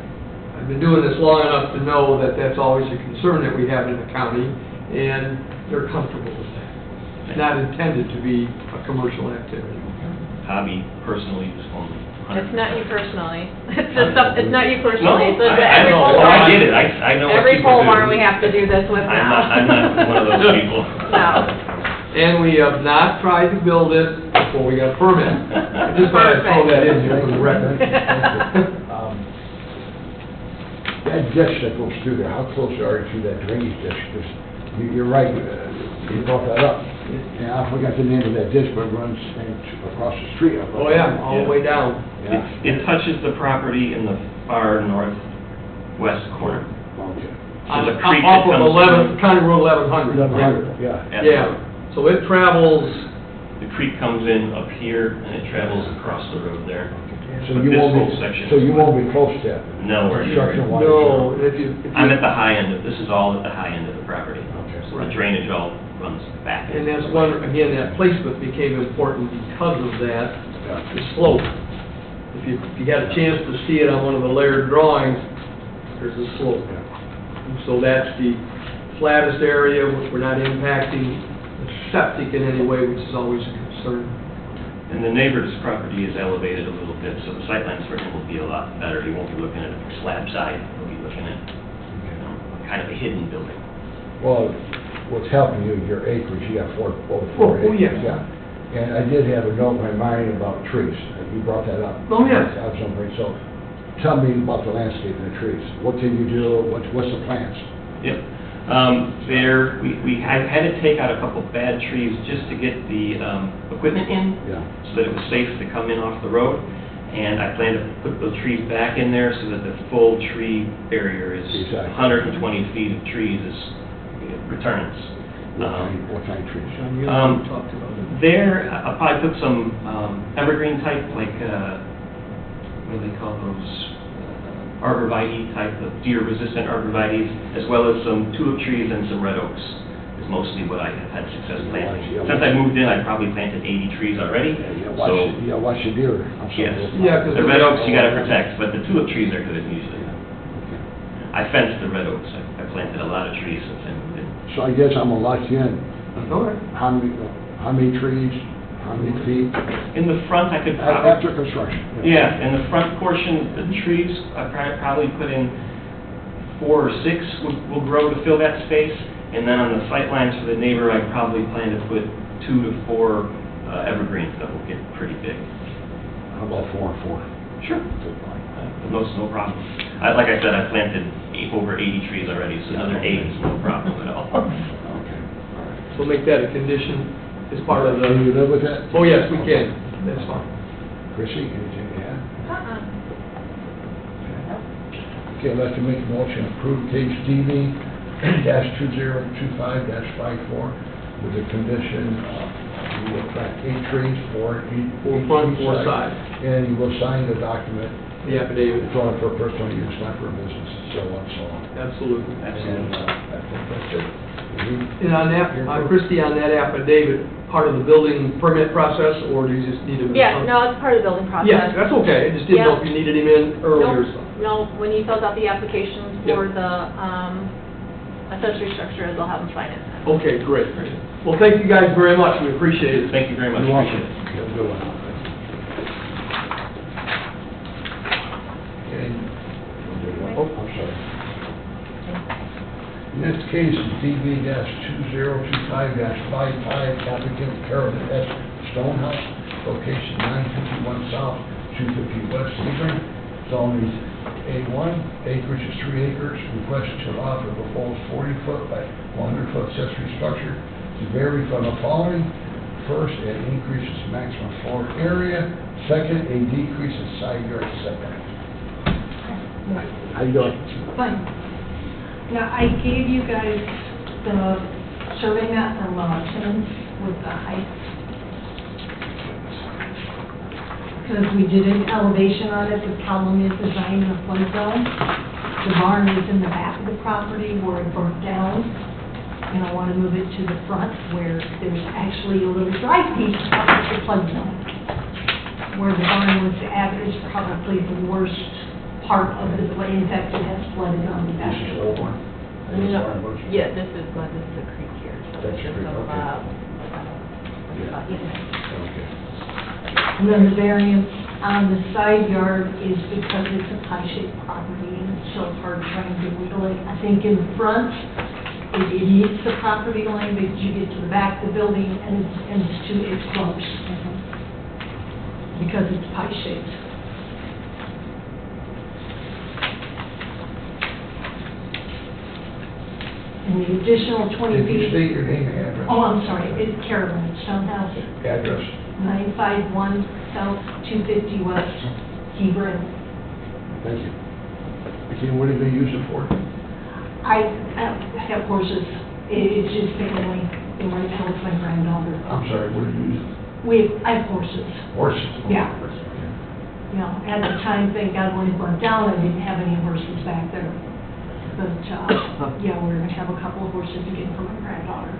I've been doing this long enough to know that that's always a concern that we have in the county, and they're comfortable with that. It's not intended to be a commercial activity. Hobby, personally, just only. It's not you personally. It's just, it's not you personally. No, It's I every know, pole I barn. get it, I know what Every people pole do. barn we have to do this with now. I'm not one of those people. No. And we have not tried to build it before we got a permit. I just thought I'd throw that in here for the record. That ditch that goes through there, how close are you to that drainage ditch? 'Cause you're right, you brought that up. And I forgot the name of that ditch, but it runs across the street. Oh, yeah, all the way down. Yeah. It touches the property in the far northwest corner. Okay. There's a creek that Off of comes 11, County Road 1100. 1100, yeah. at the- Yeah, so it travels, The creek comes in up here, and it travels across the road there. So But you this won't whole be, section so is- you won't be close to that? Nowhere near. Construction-wise? no, if you... I'm at the high end of, this is all at the high end of the property. Okay. So the drainage all runs back. And that's one, again, that placement became important because of that, the slope. If you got a chance to see it on one of the layered drawings, there's a slope. And so that's the flattest area, we're not impacting the septic in any way, which is always a concern. And the neighbor's property is elevated a little bit, so the sightlines for him will be a lot better. He won't be looking at a slab side, he'll be looking at, kind of a hidden building. Well, what's helping you, your acreage, you got over Oh, 4 oh, acres. yeah. And I did have a note in my mind about trees. You brought that up. Oh, yes. I was wondering, so tell me about the landscape and the trees. What can you do? What's the plans? Yep. I had to take out a couple bad trees just to get the equipment in, Yeah. so that it was safe to come in off the road. And I plan to put those trees back in there so that the full tree barrier is Exactly. 120 feet of trees returns. What kind of trees? John, you Um, talked about it. There, I'll probably put some evergreen type, like, what do they call those? Arborvitae type, of deer-resistant arborvitaes, as well as some tulip trees and some red oaks, is mostly what I have had success planting. Yeah. Since I moved in, I probably planted 80 trees already, so, Watch the deer. I'm sorry. yes. Yeah, 'cause The red oaks you gotta protect, but the tulip trees are good usually. Okay. I fenced the red oaks, I planted a lot of trees since I moved in. So I guess I'm gonna lock you in. All right. How many trees, how many feet? In the front, I could probably... After construction. Yeah, in the front portion, the trees, I probably put in 4 or 6 will grow to fill that space. And then on the sight lines for the neighbor, I probably plan to put 2 to 4 evergreens that will get pretty big. How about 4 and 4? Sure. No problem. Like I said, I planted over 80 trees already, so another 8 is no problem at all. Okay, all right. We'll make that a condition as part of Can you the, live with that? oh, yes, we can. That's fine. Chrissy, anything to add? Okay, I'd like to make a motion to approve case DB -2025-54 with the condition, you will plant 8 trees, 4 each. 4 front, each 4 side. And you will sign the document. The affidavit. It's only for personal use, not for business, and so on, so on. Absolutely. And, I think that's it. And on that, Christie, on that affidavit, part of the building permit process, or do you just need to? Yeah, no, it's part of the building process. Yes, that's okay, I just didn't know if you needed him in earlier, so. No, when you filled out the applications Yep. for the accessory structure, they'll have them sign it. Okay, great. Well, thank you guys very much, we appreciate it. Thank you very much. You're welcome. Appreciate it. You have a good one. Okay. Oh, I'm sorry. Next case is DB-2025-55, applicant Carolyn S. Stonehouse, location 951 South, 250 West Sebring. Zone is A1, acreage is 3 acres, requested to allow for a proposed 40-foot by 100-foot accessory structure to vary from the following. First, it increases maximum floor area. Second, a decrease in side yard setback. How you doing? Fine. Now, I gave you guys the survey map from Timmons with the heights. Because we did an elevation on it, the problem is design in a flood zone. The barn is in the back of the property where it burnt down, and I want to move it to the front where there's actually a little dry piece up at the flood zone. Where the barn was at is probably the worst part of the, in fact, it has flooded on the back. This is old one. Yeah, this is a creek here, so That's it's just creek, okay. Okay. And then the variance on the side yard is because it's a pie-shaped property and it's so hard trying to wiggle it. I think in the front, it meets the property line, but you get to the back of the building and it's close. Because it's pie-shaped. And the additional 20 Did you feet. state your name and address? Oh, I'm sorry, it's Carolyn Stonehouse, Address. 951 South 250 West, Hebron. Thank you. Okay, what did they use it for? I have horses. It's just family. And right now it's my granddaughter. I'm sorry, what did you use it? I have horses. Horses? Yeah. Okay. You know, at the time, thank God, when it burnt down, I didn't have any horses back there. But, yeah, we're gonna have a couple of horses again for my granddaughter.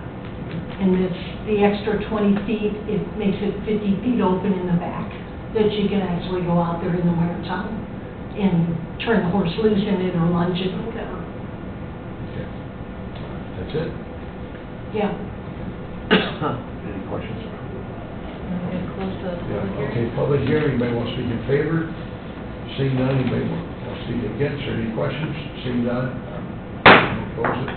And the extra 20 feet, it makes it 50 feet open in the back, that you can actually go out there in the winter time and turn the horse loose in it or lunge it or whatever. Okay. That's it? Yeah. Any questions? Close the Yeah, public okay, hearing. public hearing, anybody want to speak in favor? Seeing none, anybody want to speak against, or any questions? Seeing none, we'll close it.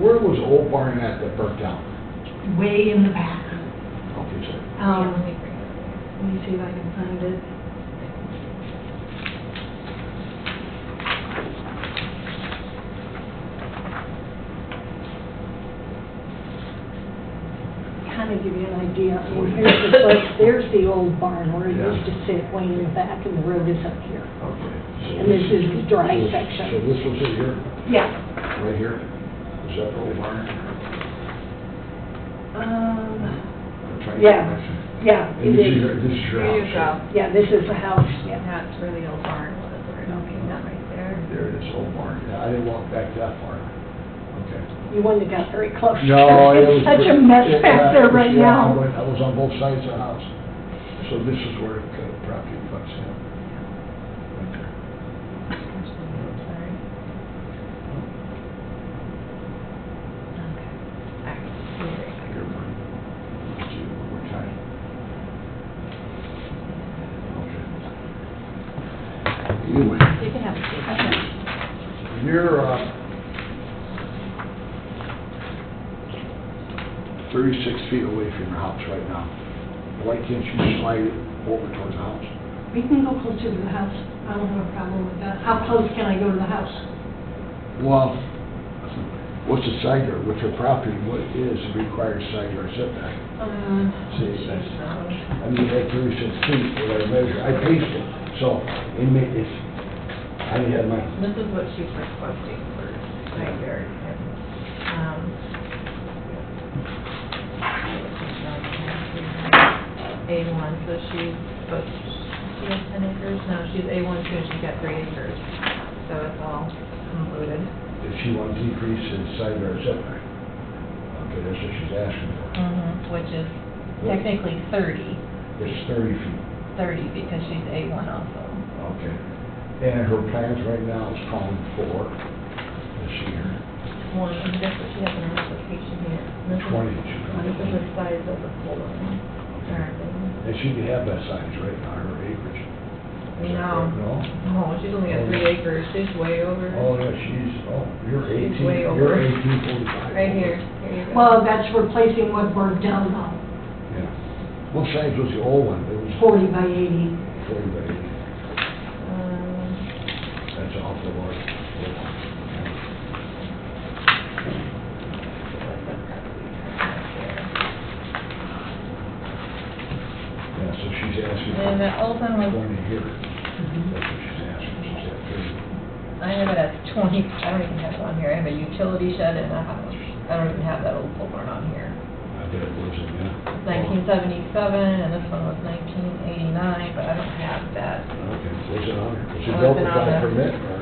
Where was the old barn at that burnt down? Way in the back. Okay, so, Let me see if I can find it. Kind of give you an idea. I mean, there's the old barn where it used to sit way in the back, and the road is up here. okay. So And this is the dry so- section. So this was it here, Yeah. right here? Is that the old barn? I'm trying to Yeah. imagine. Yeah, And it this is is. your, this is your Here you house? go. Yeah, this is the house, yeah. That's where the old barn was, right, okay, that right there. There it is, old barn. Yeah, I didn't walk back that far. Okay. You wouldn't have got very close. No, it was. It's such a mess yeah, back there right yeah, now. I was on both sides of the house. So this is where the property butts in. Right there. Sorry. Okay. All right. Here, Mark. Let's do it one more time. Okay. Anyway, You can have a seat. you're, 36 feet away from your house right now. Why can't you slide it over towards the house? We can go closer to the house. I don't have a problem with that. How close can I go to the house? Well, what's the side yard, with your property, what is the required side yard setback? See, that's, I mean, at 36 feet, what I measure, I paced it, so it's, I had my, This is what she's requesting for side yard. A1, so she's, but she has 10 acres? No, she's A1 too, and she's got 3 acres. So it's all included. if she wants to decrease in side yard setback. Okay, that's what she's asking for. Which is technically 30, It's 30 feet, because she's A1 also. okay. And her plans right now is calling for, let's see here, One, and that's what she has in her application here. This is- 20. This is the size of the pole line. And she can have that size right now, her acreage. Is that No. correct? No? No, she's only got 3 acres, she's way over. Oh, yeah, you're She's 18, way you're over. 1845. Right here, here you go. Well, that's replacing what burnt down now, Yeah. What size was the old one? It was 40 by 80. 40 by 80. Um, That's awful large. Yeah, so she's asking And the old one was, 20 here. That's what she's asking, she's at 30. I have it at 20, I don't even have it on here, I have a utility shed and a house. I don't even have that old pole barn on here. I bet it was in there. 1977, and this one was 1989, but I don't have that. Okay, was it on there? Was it Well, built it's been on without a there. permit or?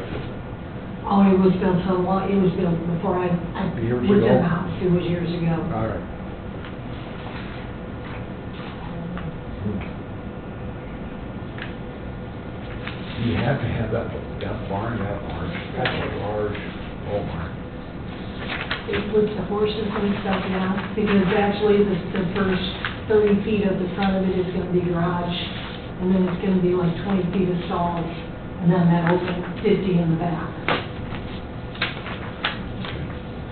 Oh, it was built so long, it was built before I Years was in ago? the house. It was years ago. All right. You have to have that barn that large. That's a large old barn. It puts the horses and stuff now, because actually the first 30 feet of the front of it is gonna be garage, and then it's gonna be like 20 feet of stalls, and then that open 50 in the back.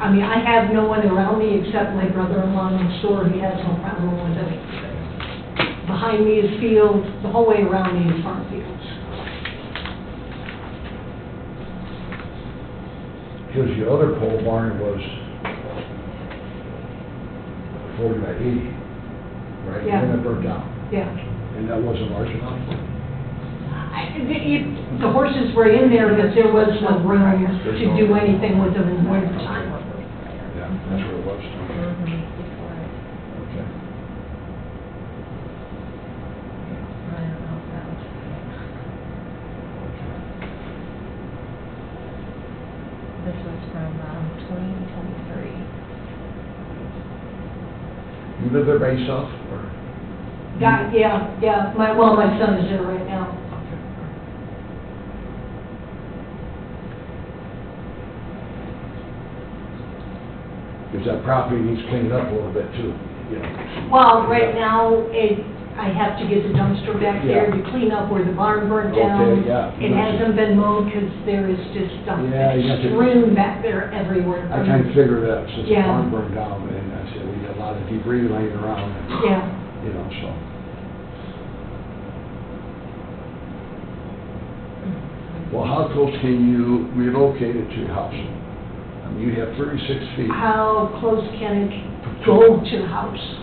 I mean, I have no one around me except my brother-in-law next door, he has no problem with it. Behind me is fields, the whole way around me is farm fields. Because the other pole barn was 40 by 80, right? Yeah. And it burned down. Yeah. And that wasn't large enough? The horses were in there, but there was no room to do anything with them in the winter time. Yeah, that's where it was. Okay. Before it. Okay. I don't know if that was. This was from 2023. You live there by yourself, or? Yeah, my son is there right now. Okay. Because that property needs cleaning up a little bit too, you know. Well, right now, I have to get the dumpster back there Yeah. to clean up where the barn burnt down. Okay, yeah. It hasn't been mowed because there is just stuff Yeah, you have to- strewn back there everywhere. I kind of figured that since the Yeah. barn burned down, and I said, we got a lot of debris laying around, and, Yeah. you know, so. Well, how close can you relocate it to your house? I mean, you have 36 feet. How close can it go to the house?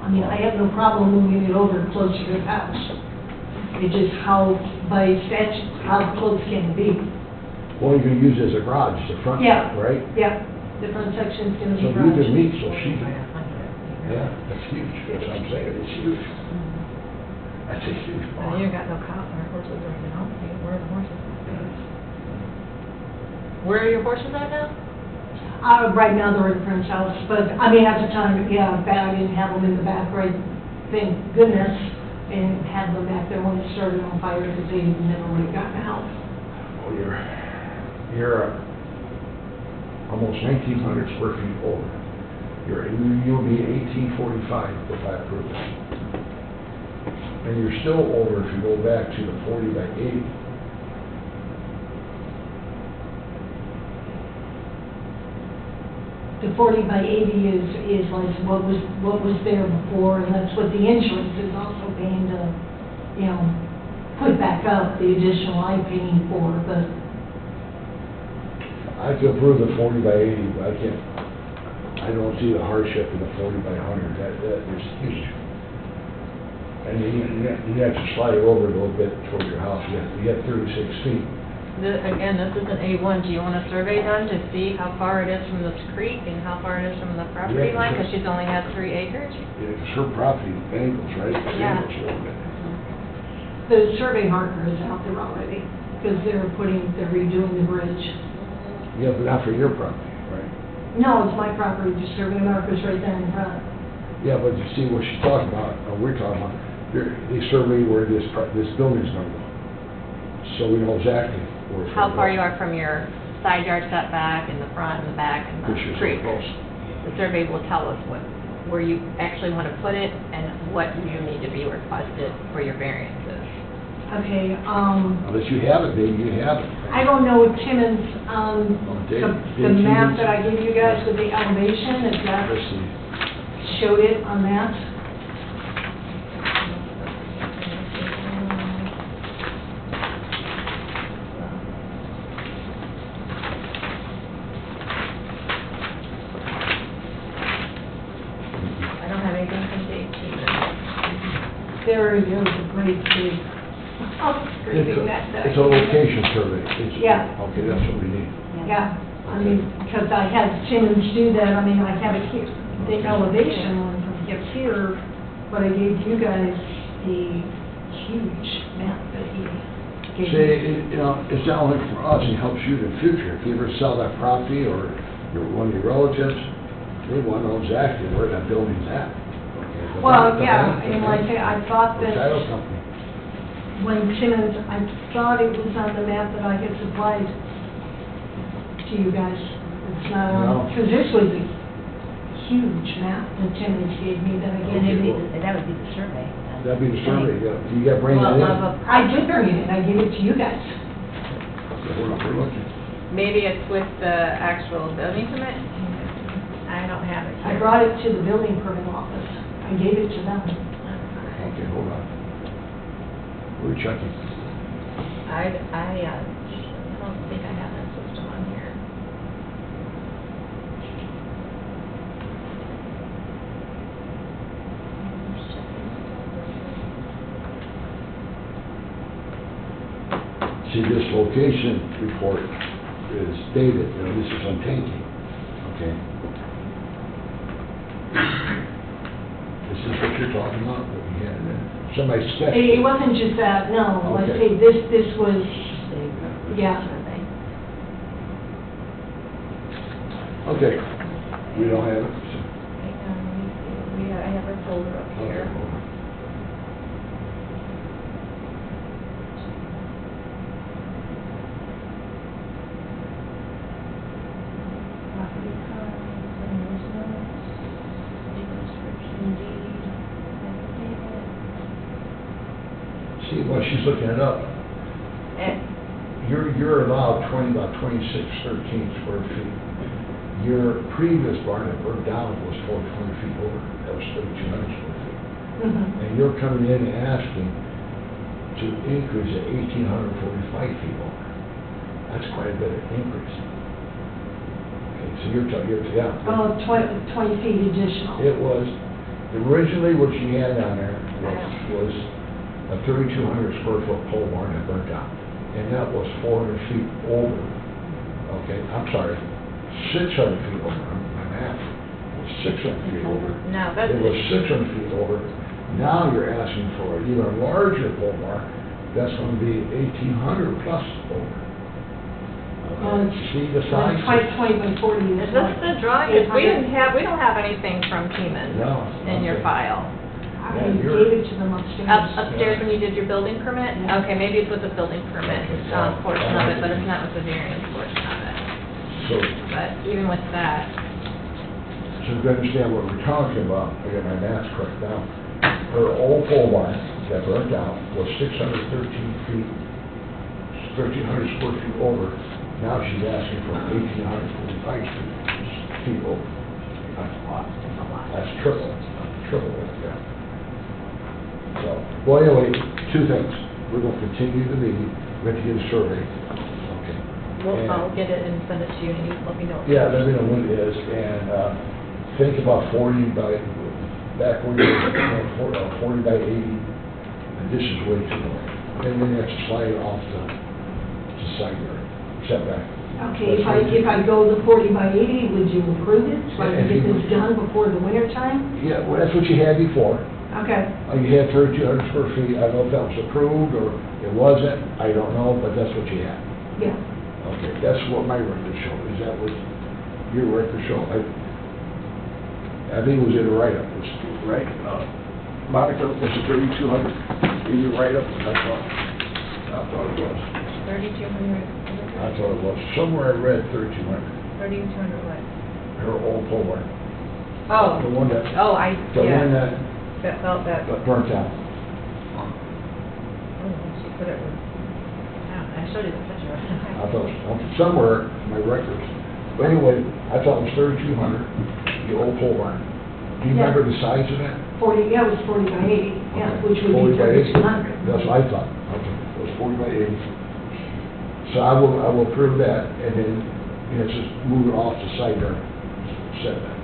I mean, I have no problem moving it over closer to the house. It's just how, by statute, how close can it be? Well, you're gonna use it as a garage, the front, Yeah. right? Yeah, the front section's gonna So be you garage. can meet, so she can, yeah, that's huge, that's what I'm saying, it's huge. That's a huge And you barn. got no cow or horses or anything else, where are the horses? Where are your horses at now? Right now, they're in French house, but, I mean, at the time, yeah, I didn't have them in the back, right, thank goodness, and had them back there when it started on fire, because they never would have gotten out. Well, you're almost 1,900 square feet over. You'll be 1,845 if I approve it. And you're still over if you go back to the 40 by 80. The 40 by 80 is like what was there before, and that's what the insurance is also paying to, you know, put back up the additional I'm paying for, but I could approve the 40 by 80, but I don't see the hardship in the 40 by 100, that is huge. And you have to slide it over a little bit toward your house, you have 36 feet. Again, this is an A1, do you want a survey done to see how far it is from this creek and how far it is from the property Yeah, line? sure. Because she's only has 3 acres? Yeah, 'cause her property angles, right? It Yeah. angles a little bit. the survey marker is out there already, because they're redoing the bridge. Yeah, but not for your property, right? No, it's my property, the survey marker's right there in front. Yeah, but you see what she's talking about, or we're talking about, they survey where this building's gonna go. So we know exactly where it's How gonna far go. you are from your side yard setback and the front and the back and Which the is so creek. close. The survey will tell us where you actually want to put it and what you need to be requested for your variances. Okay, Unless you have it, maybe you have it. I don't know if Timmons, Dave- the Dave map Timmons? that I gave you guys with the elevation, if that Let's see. showed it on that. I don't have anything from Dave Timmons. There is a great big, great big map that I It's a gave you. location survey. Yeah. Okay, that's what we need. Yeah, I mean, because I had Timmons do that, I mean, I have it here, the elevation one from here, but I gave you guys the huge map that he gave See, me. you know, it's not only for us, it helps you in the future. If you ever sell that property or one of your relatives, they want to know exactly where that building's at. Okay, the Well, bank- the yeah, bank- and like, I thought The that title company. when Timmons, I thought it was on the map that I had supplied to you guys. It's not No. on, because this was a huge map that Timmons gave me that I And gave it'd be, you. that would be the survey. That'd be the survey, yeah. You got to bring it Well, in. of a I did bring it in, I gave it to you guys. Okay, we're looking. Maybe it's with the actual building permit? I don't have it I here. brought it to the building permit office. I gave it to them. Okay, hold on. We're checking. I don't think I have that system on here. See, this location report is dated, you know, this is on tanking, okay? This is what you're talking about, what we had, somebody sketched It it. wasn't just that, no, like, Okay. say, this was, yeah. Survey. Okay, we don't have it, so. I have a folder up Okay, here. hold on. Property cards, owner's notes, legal description, deed, affidavit. See, while she's looking it up, And you're allowed about 2613 square feet. Your previous barn that burned down was 420 feet over, that was 3,200 square feet. Mhm. And you're coming in and asking to increase it 1,845 feet over. That's quite a bit of increase. Okay, so yeah. Oh, 20 feet additional. It was, originally what she had on there was a 3,200 square foot pole barn that burnt down. And that was 400 feet over, okay, I'm sorry, 600 feet over, my math was 600 feet over. no, that's, It was 600 feet over. Now you're asking for an even larger pole barn, that's going to be 1,800 plus over. Well, See the size? 20 by 40 is is this the drawing? 'Cause we 800. don't have anything from Teeman No. in your Okay. file. I Yeah, gave you're- it to them upstairs. Upstairs when you did your building permit? Yeah. Okay, maybe it's with the building permit portion of it, but it's not with the variance portion of it. So, But even with that, so you understand what we're talking about, I got my math correct now. Her old pole barn that burnt down was 613 feet, 1,300 square feet over. Now she's asking for 1,845 feet over. That's a lot. That's triple it, yeah. So, well, anyway, two things. We're gonna continue the meeting, we're going to get a survey, okay? And- I'll get it and send it to you, and you let me know. Yeah, let me know when it is, and think about 40 by, back when you were 40 by 80, and this is way too low. And then you have to slide it off the side yard, setback. Okay, if I go the 40 by 80, would you approve it, so I can get this done before the winter time? Yeah, well, that's what you had before. Okay, You had 3,200 square feet, I don't know if that was approved or it wasn't, I don't know, but that's what you had. yeah. Okay, that's what my records show, is that what your records show? I think it was in the write-up, right? Monica, was it 3,200 in your write-up? I thought it was. 3,200, I thought it was. Somewhere I read 3,200. 3,200 what? Her old pole barn. Oh, The one that, oh, the one yeah, that that felt that, got burnt out. oh, she put it, I showed you the picture. I thought, it was somewhere in my records. But anyway, I thought it was 3,200, the old pole barn. Do you Yeah. remember the size of that? 40, yeah, it was 40 by 80, yeah, Okay. which would 40 be by 80? 3,200. That's what I thought. Okay, it was 40 by 80. So I will approve that, and then, just move it off the side yard setback.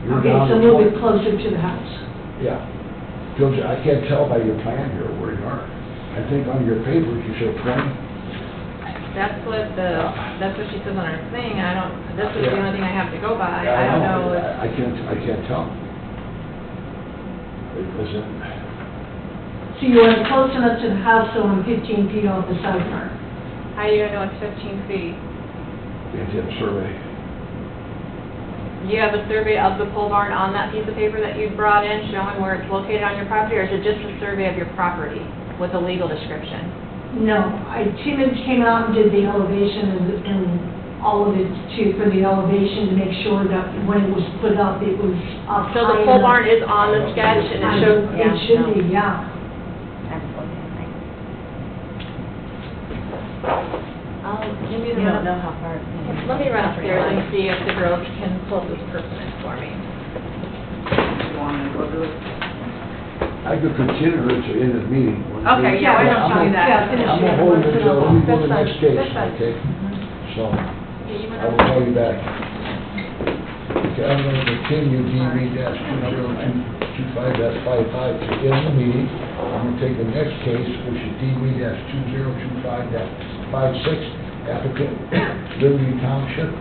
You're Okay, down so to move 20 it closer to the house. Yeah. Because I can't tell by your plan here where you are. I think on your papers, you show 20. That's what she says on her thing, this is the Yeah. only thing I have to go by, Yeah, I don't know if. I can't tell. Because So you want it close enough to the house, so I'm 15 feet off the side yard. How are you gonna know it's 15 feet? you have to have a survey. Do you have a survey of the pole barn on that piece of paper that you brought in, showing where it's located on your property, or is it just a survey of your property with a legal description? No, Timmons came out and did the elevation and all of it for the elevation to make sure that when it was put up, it was up So the high pole enough. barn is on the sketch, and it shows, It should be, yeah. give me the. You don't know how far it's in. Let me run upstairs and see if the girls can pull this permit for me. I could consider it to end the meeting. Okay, yeah, why don't you do that? Yeah, finish I'm it. gonna hold it until we go to the That's next fine. case, That's fine. okay? So, Yeah, you I wanna- will call you back. Okay, I'm gonna continue DB-20025-55 to end the meeting. I'm gonna take the next case, which is DB-2025-56, applicant Liberty Township,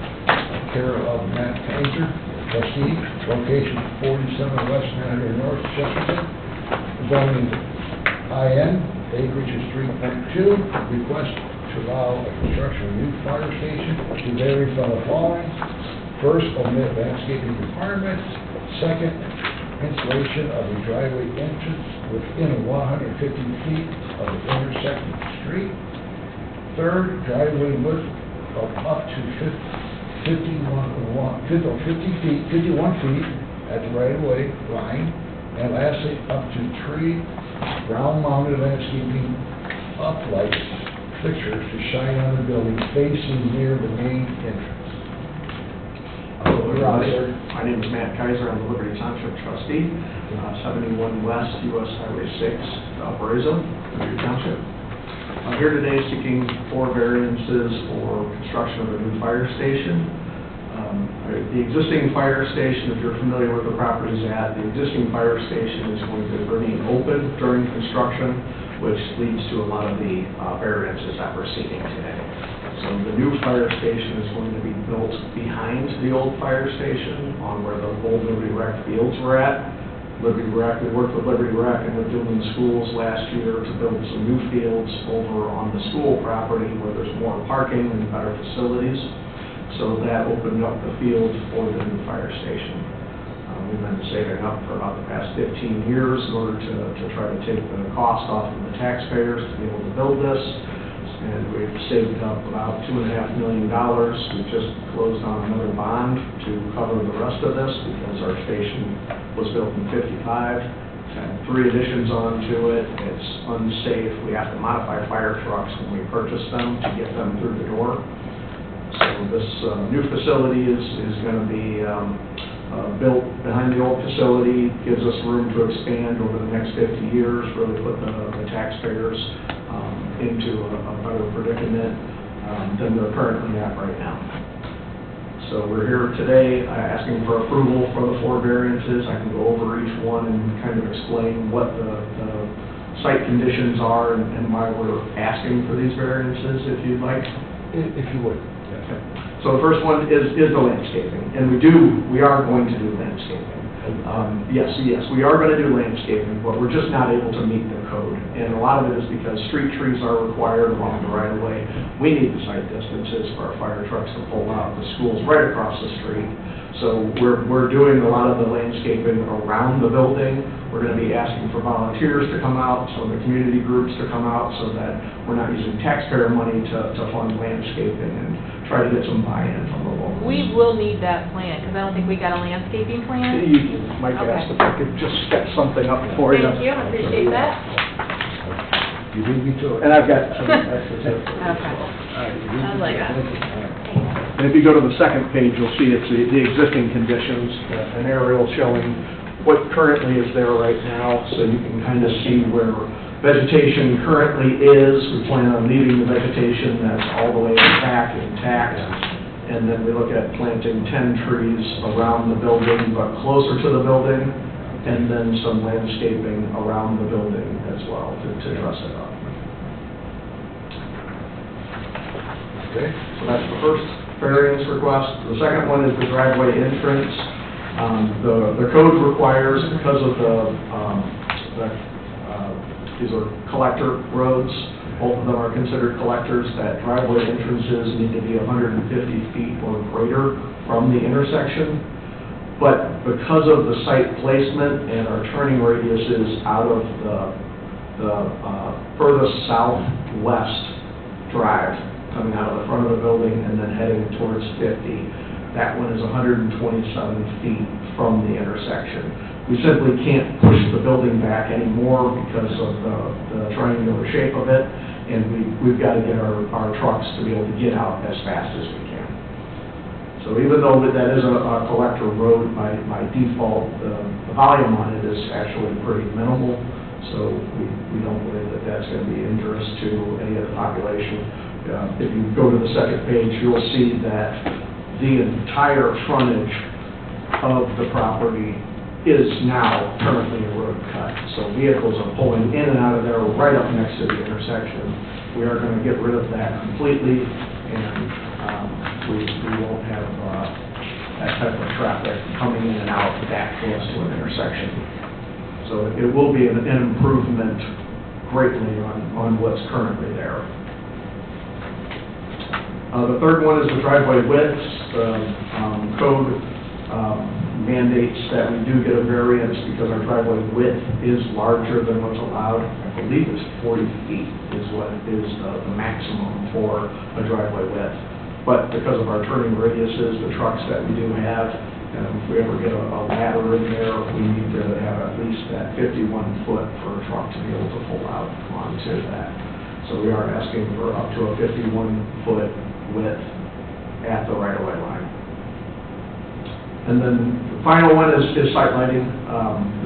care of Matt Kaiser, trustee, location 47 West 900 North, Chesterton, zoning IN, acreage is 3.2, request to allow a construction of new fire station to vary from the following. First, omit landscaping requirements. Second, installation of a driveway entrance within 150 feet of the intersecting street. Third, driveway width of up to 51 feet at the right-of-way line. And lastly, up to 3 ground-mounted landscaping uplight fixtures to shine on the building facing near the main entrance. My name is Matt Kaiser, I'm the Liberty Township trustee, 71 West US Highway 6, Valparaiso, Liberty Township. I'm here today seeking 4 variances for construction of a new fire station. The existing fire station, if you're familiar with the properties at, the existing fire station is going to remain open during construction, which leads to a lot of the variances that we're seeking today. So the new fire station is going to be built behind the old fire station on where the old Liberty Rec fields were at. Liberty Rec, we worked with Liberty Rec and with Dillon Schools last year to build some new fields over on the school property where there's more parking and better facilities. So that opened up the field for the new fire station. We've been saving up for about the past 15 years in order to try to take the cost off of the taxpayers to be able to build this. And we've saved up about $2.5 million. We just closed on another bond to cover the rest of this because our station was built in '55. It's had 3 additions onto it. It's unsafe. We have to modify fire trucks when we purchase them to get them through the door. So this new facility is going to be built behind the old facility, gives us room to expand over the next 50 years, really put the taxpayers into a better predicament than they're currently at right now. So we're here today asking for approval for the 4 variances. I can go over each one and kind of explain what the site conditions are and why we're asking for these variances, if you'd like. If you would. Okay. So the first one is the landscaping, and we are going to do landscaping. Yes, we are going to do landscaping, but we're just not able to meet the code. And a lot of it is because street trees are required along the right-of-way. We need the site distances for our fire trucks to pull out. The school's right across the street. So we're doing a lot of the landscaping around the building. We're going to be asking for volunteers to come out, some of the community groups to come out, so that we're not using taxpayer money to fund landscaping and try to get some buy-in from the locals. We will need that plan, because I don't think we got a landscaping plan. Mike asked if I could just sketch something up for you. Thank you, I appreciate that. You beat me to it. And I've got some extra tips. Okay. I like that. And if you go to the second page, you'll see it's the existing conditions, an aerial showing what currently is there right now, so you can kind of see where vegetation currently is. We plan on leaving the vegetation that's all the way intact. And then we look at planting 10 trees around the building, but closer to the building, and then some landscaping around the building as well to dress it up. Okay. So that's the first variance request. The second one is the driveway entrance. The code requires, because of these are collector roads, both of them are considered collectors, that driveway entrances need to be 150 feet or greater from the intersection. But because of the site placement and our turning radiuses out of the furthest southwest drive, coming out of the front of the building and then heading towards 50, that one is 127 feet from the intersection. We simply can't push the building back anymore because of the triangular shape of it, and we've got to get our trucks to be able to get out as fast as we can. So even though that is a collector road, by default, the volume on it is actually pretty minimal, so we don't believe that that's going to be injurious to any of the population. If you go to the second page, you'll see that the entire frontage of the property is now currently a road cut. So vehicles are pulling in and out of there right up next to the intersection. We are going to get rid of that completely, and we won't have that type of traffic coming in and out that close to an intersection. So it will be an improvement greatly on what's currently there. The third one is the driveway widths. Code mandates that we do get a variance because our driveway width is larger than what's allowed. I believe it's 40 feet is what is the maximum for a driveway width. But because of our turning radiuses, the trucks that we do have, And if we ever get a ladder in there, we need to have at least that 51 foot for a truck to be able to pull out onto that. So we are asking for up to a 51 foot width at the right-of-way line. And then the final one is site lighting.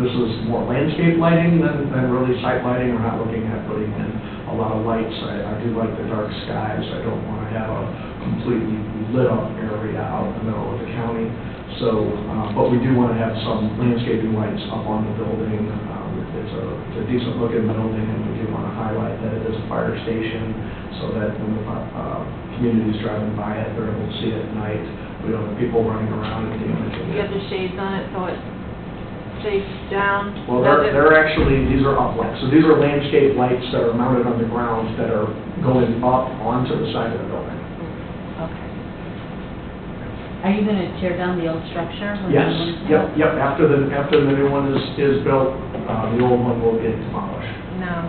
This is more landscape lighting than really site lighting. We're not looking at putting in a lot of lights. I do like the dark skies. I don't want to have a completely lit up area out in the middle of the county. So, but we do want to have some landscaping lights up on the building. It's a decent looking building, and we do want to highlight that it is a fire station so that when the community's driving by it, they're able to see it at night. We don't have people running around and damaging You have it. the shades on it, so it shades down? Well, Does it- they're actually, these are uplights. So these are landscape lights that are mounted on the ground that are going up onto the side of the building. Okay. Are you gonna tear down the old structure? when Yes, the new one's yep. After the new one is built, the old one will get demolished. No.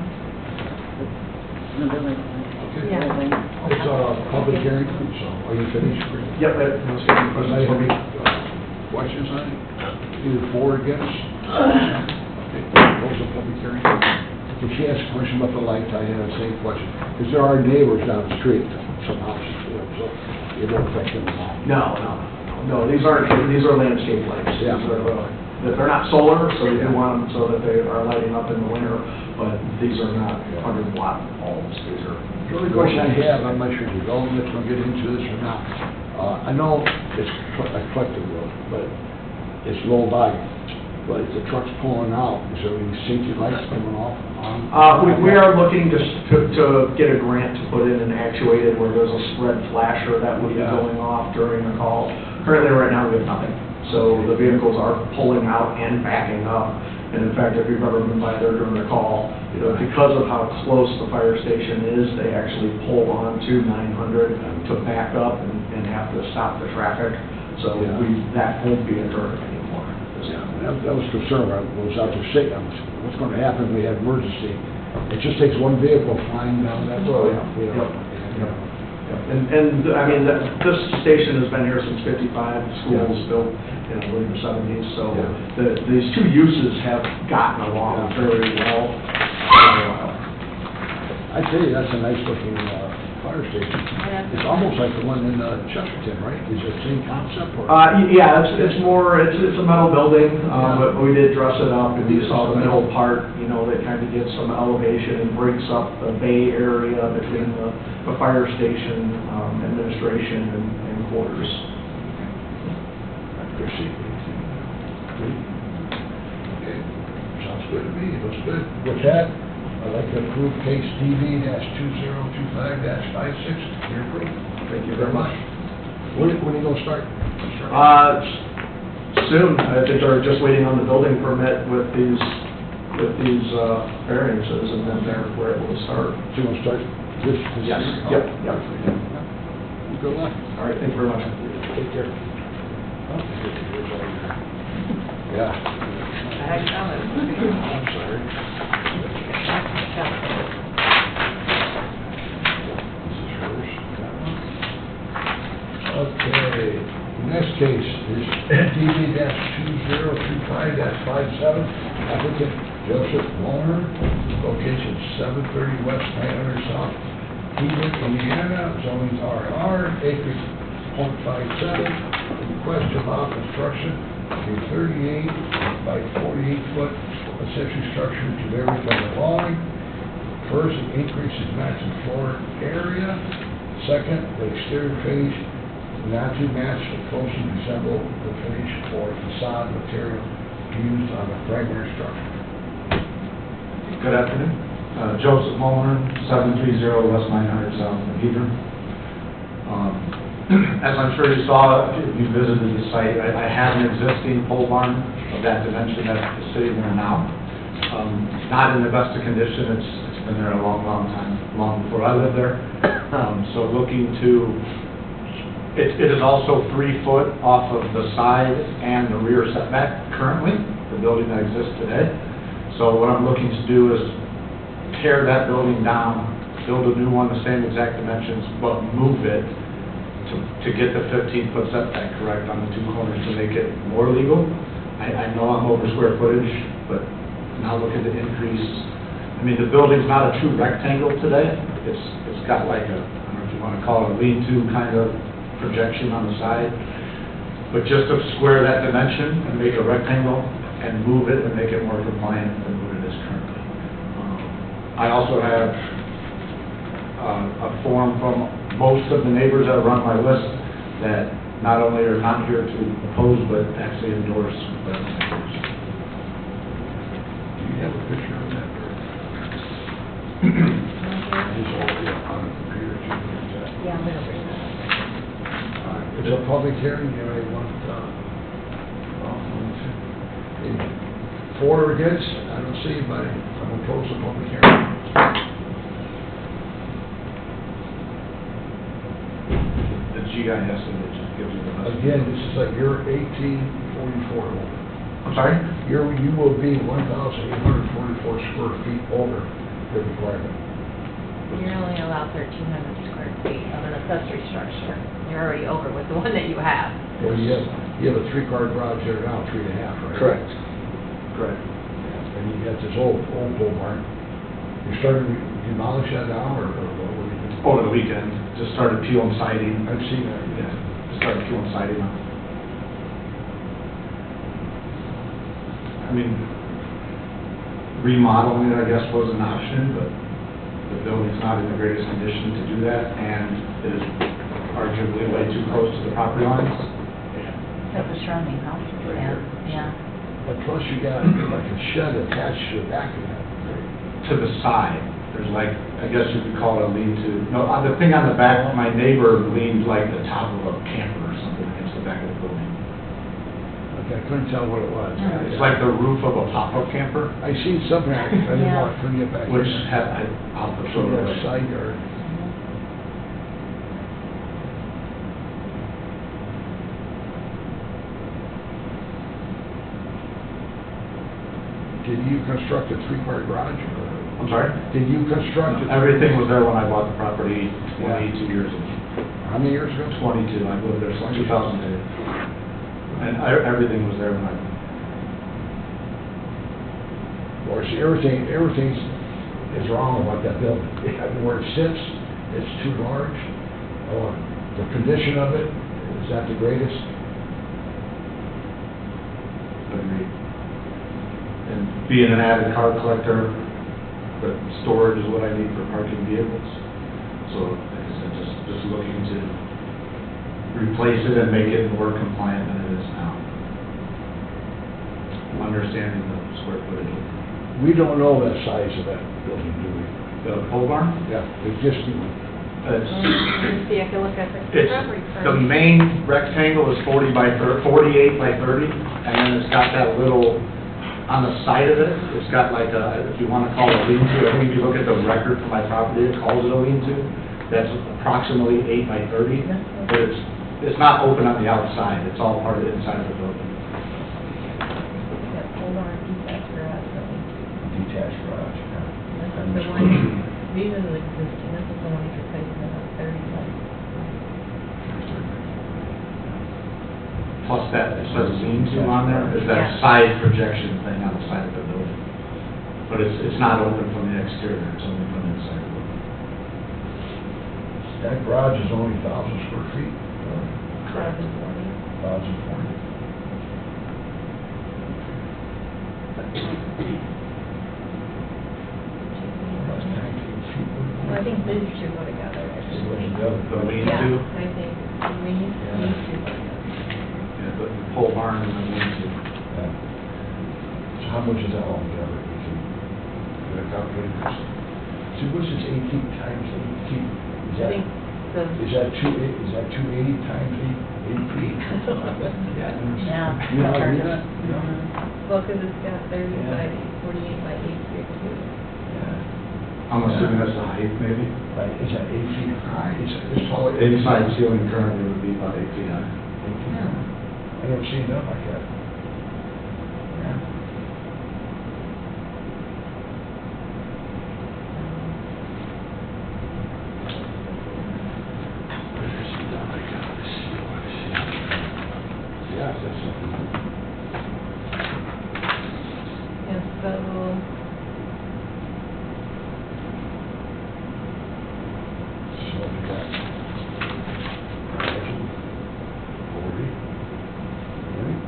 Okay. It's a public hearing, so are you finished? Yep, that's getting I questions for me. have questions on it? Either for or against? Okay, close the public hearing. If she asks a question about the lights, I have the same question. Because there are neighbors down the street, some houses, so it won't affect them at all. No, these are landscape lights. Yeah. These are, they're not solar, so we do want them so that they are lighting up in the winter, but these are not 100-watt bulbs. These are. The only question I have, I'm not sure if you're going to get into this or not. I know it's a collective road, but it's low volume. But if the truck's pulling out, is there any safety lights coming off? We are looking to get a grant to put in an actuated where there's a red flasher that would be going off during the call. Currently, right now, we have nothing. So the vehicles are pulling out and backing up. And in fact, if you've ever been by there during the call, because of how close the fire station is, they actually pull onto 900 to back up and have to stop the traffic. So that won't be a deterrent anymore. Yeah, that was concerned. I was out there saying, what's going to happen if we have emergency? It just takes one vehicle flying down that road. And I mean, this station has been here since '55. The school was built in the late '70s, so these two uses have gotten along very well. I tell you, that's a nice looking fire station. It's almost like the one in Chesterton, right? Is it the same concept? Or? Yeah, it's more, it's a metal building, but we did dress it up, and you saw the middle part, that kind of gives some elevation and breaks up the bay area between the fire station, administration, and quarters. Proceed. Okay, sounds good to me, looks good. With that, I'd like to approve case DB-2025-56. You're approved. Thank you very much. When are you gonna start? Soon, I think they're just waiting on the building permit with these variances, and then we're able to start. So you gonna start this? Yes. Year? Yep. Good luck. All right, thank you very much. Take care. Yeah. I'm sorry. Okay, next case is DB-2025-57, applicant Joseph Warner, location 730 West 900 South, Hebron, Indiana, zoning RR, acreage .57, request to allow construction of a 38 by 48 foot accessory structure to vary from the following. First, it increases maximum floor area. Second, the exterior finish not to match or closely resemble the finish or facade material used on the primary structure. Good afternoon. Joseph Mulner, 730 West 900 South, Hebron. As I'm sure you saw, if you visited the site, I have an existing pole barn of that dimension that's sitting there now. Not in the best of condition. It's been there a long time, long before I lived there. So looking to, it is also 3 foot off of the side and the rear setback currently, the building that exists today. So what I'm looking to do is tear that building down, build a new one, the same exact dimensions, but move it to get the 15-foot setback correct on the two corners to make it more legal. I know I'm over square footage, but now look at the increase. I mean, the building's not a true rectangle today. It's got like a, I don't know if you want to call it a lean-to kind of projection on the side. But just to square that dimension and make a rectangle and move it and make it more compliant than what it is currently. I also have a form from most of the neighbors that are on my list that not only are not here to oppose, but actually endorse the neighbors. Do you have a picture of that? It's already up on the computer. Yeah, I'm gonna bring that up. It's a public hearing, you know, they want, for or against, I don't see anybody, I'm gonna close the public hearing. The GIS image gives you the best. Again, this is like you're 1844 over. I'm sorry? You will be 1,844 square feet over the requirement. You're only allowed 1,300 square feet of an accessory structure. You're already over with the one that you have. Well, you have a three-car garage there now, 3.5, right? Correct. Correct. And you got this old pole barn. You started to demolish that now, or what were you doing? Over the weekend, just started peeling siding. I've seen that. Yeah, just started peeling siding off. I mean, remodeling it, I guess, was an option, but the building's not in the greatest condition to do that, and it is arguably way too close to the property lines. That's the surrounding house. Right Yeah, here. But plus you got like a shed attached to the back of that. To the side, there's like, I guess you could call it a lean-to. No, the thing on the back, my neighbor leaned like the top of a camper or something against the back of the building. Okay, I couldn't tell what it was. It's like the roof of a pop-up camper, I seen something, I didn't Yeah. want, couldn't get back. which in. had, I'll put So it that away. side yard. Did you construct a three-car garage? Or I'm sorry? did you construct it? Everything was there when I bought the property 22 years ago. How many years ago? 22, I lived there since 2002. And everything was there when I, Or see, everything is wrong about that building. I mean, where it sits, it's too large. The condition of it, is that the greatest? agreed. And being an avid car collector, but storage is what I need for parking vehicles. So, like I said, just looking to replace it and make it more compliant than it is now. Understanding the square footage. We don't know the size of that building, do we? The pole barn? Yeah, it's just, It's, See, I can look at the it's, property the first. main rectangle is 48 by 30, and then it's got that little, on the side of it, it's got like a, if you want to call it a lean-to, I think if you look at the record for my property, it calls it a lean-to. That's approximately 8 by 30, but it's not open on the outside, it's all part of the inside of the building. Yeah, hold on, detached garage, I think. detached garage. This is the one, these are the existing, this is the one he's replacing, that's 30 by. Plus that, it says lean-to on there, is Yeah. that side projection thing on the side of the building. But it's not open from the exterior, it's only from the inside. That garage is only 1,000 square feet. 1,040. 1,040. About 19 feet. Well, I think these two go together, actually. The lean-to, Yeah, I think, these two go together. yeah, the pole barn and the lean-to. Yeah. So how much is that all together? We can get a calculator. See, what's this 8 feet times 8 feet? Is I think the, is that 280 times 8 feet? Yeah. Yeah. You know how to do that? well, because it's got 30 by 48 by 8 too. I'm assuming that's the height, maybe? Like, is that 8 feet high? Is it this tall? Inside ceiling currently would be about 8 feet high. 8 feet high. I never seen that like that. Yeah. Never seen that like that. So, So we got 40, right?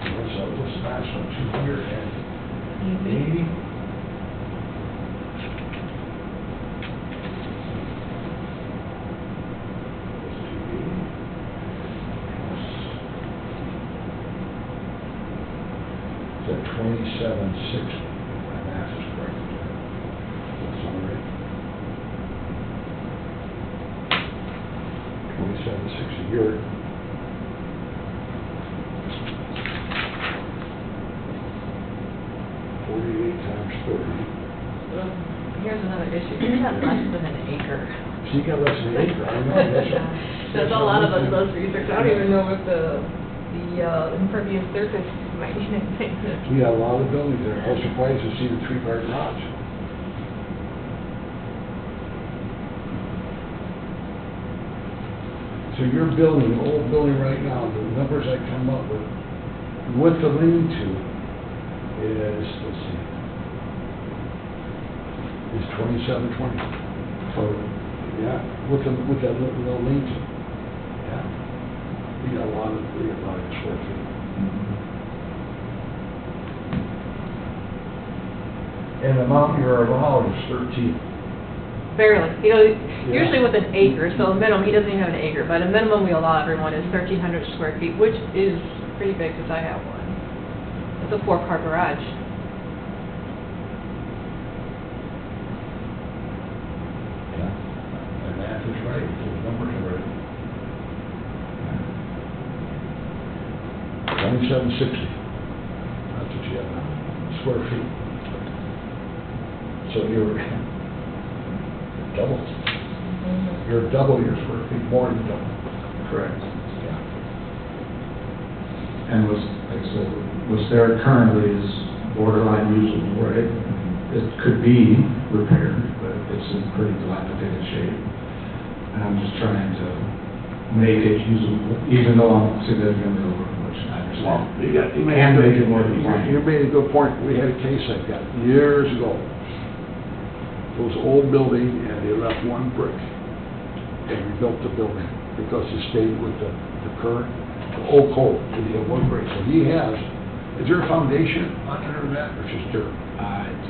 So this last one, 280. Is that 2760? My math is correct. That's all right. 2760 a year. here's another issue. You have less than an acre. So you got less than an acre, I know, That's a lot of us does research. I don't even know if the impervious surface might be anything. We got a lot of buildings there, I was surprised to see the three-car garage. So your building, the old building right now, the numbers I come up with, what the lean-to is, let's see, is 2720. So, yeah, with that little lean-to, yeah. We got a lot of square feet. And the amount you're allowed is 13. Barely. Usually with an acre, so a minimum, he doesn't even have an acre, but a minimum we allow everyone is 1,300 square feet, which is pretty big, because I have one. It's a 4-car garage. Yeah, the math is right, the numbers are right. 2760. That's what you have now, square feet. So you're double. You're double your square feet, more than double. Correct. Yeah. And was, like I said, was there currently is borderline usable, right? It could be repaired, but it's in pretty dilapidated shape. And I'm just trying to make it usable, even though I'm significantly over, which I Well, understand. you And make it more compliant. You made a good point. We had a case like that years ago. It was an old building, and they left one brick and rebuilt the building because it stayed with the current, the old code, and he had one brick. So he has, is there a foundation under that, or just dirt?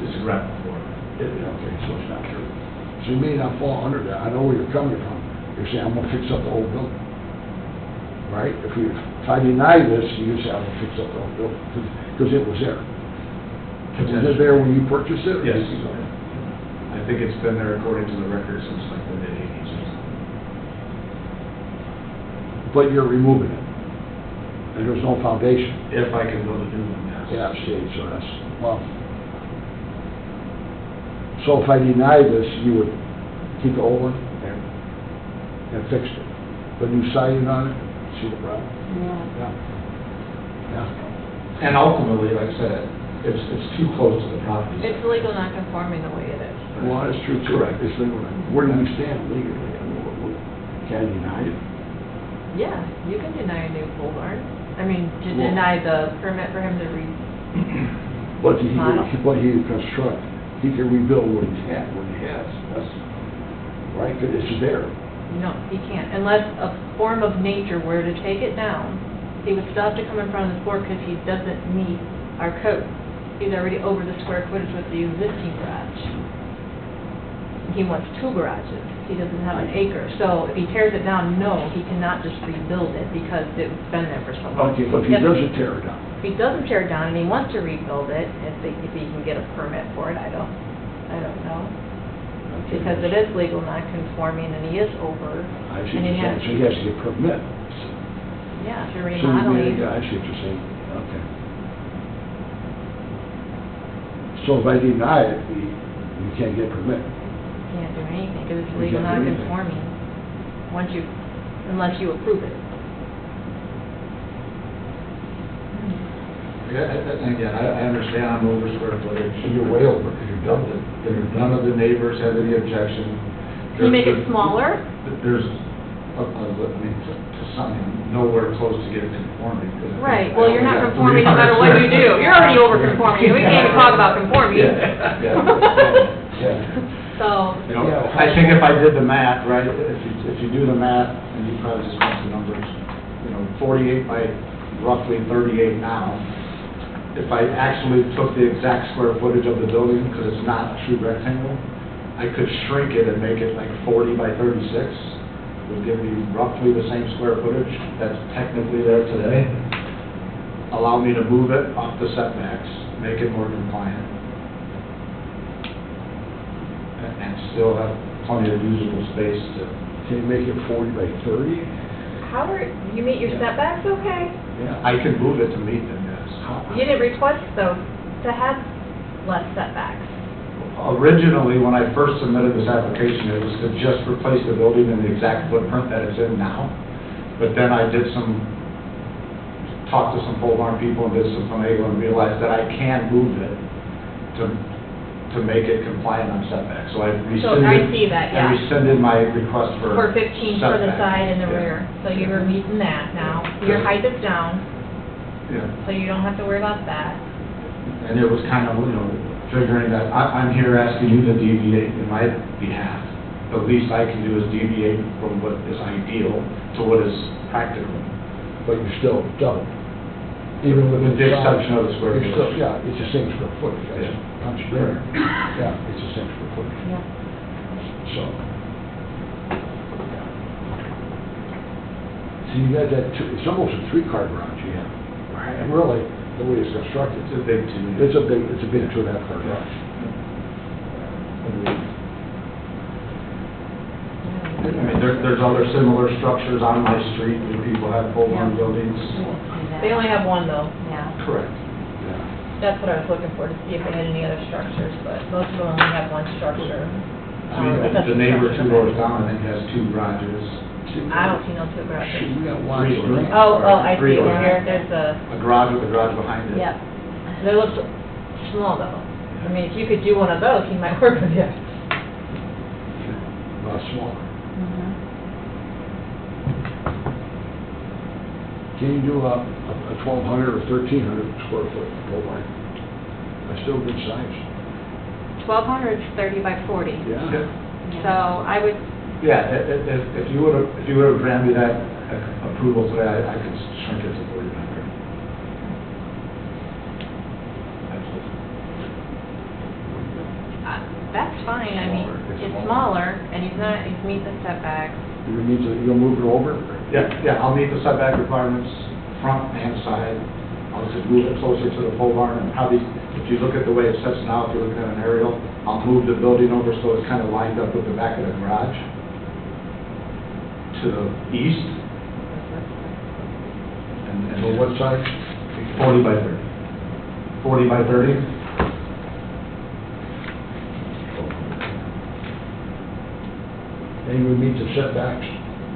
It's a gravel floor. Okay, so it's not dirt. So you may not fall under that. I know where you're coming from. You're saying, I'm gonna fix up the whole building. Right? If I deny this, you say, I'm gonna fix up the whole building, because it was there. Was it there when you purchased it? or Yes. did you go- I think it's been there according to the record since like the mid-80s. But you're removing it, and there's no foundation. If I can build a new one, yes. Yeah, see, so that's, well. So if I deny this, you would keep the old one and fix it. Put new siding on it, see the problem? Yeah. Yeah. And ultimately, like I said, it's too close to the property. It's legal non-conforming the way it is. Well, that's true too. Correct. It's legal. Where do we stand legally? I mean, can I deny it? Yeah, you can deny a new pole barn. I mean, to Well- deny the permit for him to But he Model. construct, he can rebuild what he has, that's, right, 'cause it's there. No, he can't, unless a form of nature were to take it down. He would still have to come in front of this board because he doesn't meet our code. He's already over the square footage with the existing garage. He wants 2 garages. He doesn't have an acre. So if he tears it down, no, he cannot just rebuild it because it's been there for so long. Okay, but if he doesn't tear it down. If he doesn't tear it down and he wants to rebuild it, if he can get a permit for it, I don't know. Okay. Because it is legal non-conforming and he is over. I see and what he you're saying, has- so he has to get permit. Yeah, if you're So you remodeling. I see what you're saying, okay. So if I deny it, you can't get permit. Can't do anything because it's We legal can't do anything. non-conforming, unless you approve it. And again, I understand I'm over square footage. You're way over, because you're double it. None of the neighbors have any objection. Can you make it smaller? There's, to something, nowhere close to getting conforming. 'cause I think Right, I well, you're only not got conforming no matter what you do. You're already over conforming, we can't even talk about conforming. Yeah. So, You know, I think if I did the math, right, if you do the math, and you probably just want the numbers, 48 by roughly 38 now, if I actually took the exact square footage of the building, because it's not a true rectangle, I could shrink it and make it like 40 by 36, would give me roughly the same square footage that's technically there today. Allow me to move it off the setbacks, make it more compliant, and still have plenty of usable space to... Can you make it 40 by 30? how are, you meet your setbacks okay? Yeah. I can move it to meet them, yes. You didn't request though to have less setbacks. Originally, when I first submitted this application, it was to just replace the building in the exact footprint that it's in now. But then I talked to some pole barn people and did some finagling and realized that I can move it to make it compliant on setback. So I rescinded. So I see that, yeah. I rescinded my request for. For 15 for the setback. side and the Yeah. rear. So you were meeting that now. Your height is down, Yeah. so you don't have to worry about that. And it was kind of, figuring that I'm here asking you to deviate in my behalf. The least I can do is deviate from what is ideal to what is practical. But you're still double. Even with With the exception of the square You're still, footage. yeah, it's the same square footage, that's Yeah. punch there. Yeah, it's the same square footage. Yeah. So. Yeah. See, you got that, it's almost a three-car garage you have. And really, the way it's constructed. It's a big two. It's a big 2.5-car garage. I mean, there's other similar structures on my street where people have pole barn buildings. They only have one though. Yeah. Correct. Yeah. That's what I was looking for, to see if they had any other structures, but most of them only have one structure. I mean, the neighbor 2 doors down, I think, has 2 garages. I don't see no two garages. We got lots of room. Oh, I see, Three over doors. here, there's a, A garage with a garage behind it. yeah. They look small though. I mean, if you could do one of those, he might work with you. Smaller. Mhm. Can you do a 1,200 or 1,300 square foot pole barn? That's still good size. 1,200 is 30 by 40. Yeah. Okay. So I would, Yeah, if you would have granted me that approval today, I could shrink it to 4,900. Absolutely. that's fine, I mean, it's smaller, and he's meet the setbacks. You'll move it over? Yeah, I'll meet the setback requirements, front and side. I'll just move it closer to the pole barn, and probably, if you look at the way it sits now, if you're looking at an aerial, I'll move the building over so it's kind of lined up with the back of the garage to the east. And So what size? 40 by 30. 40 by 30? And you would meet the setbacks?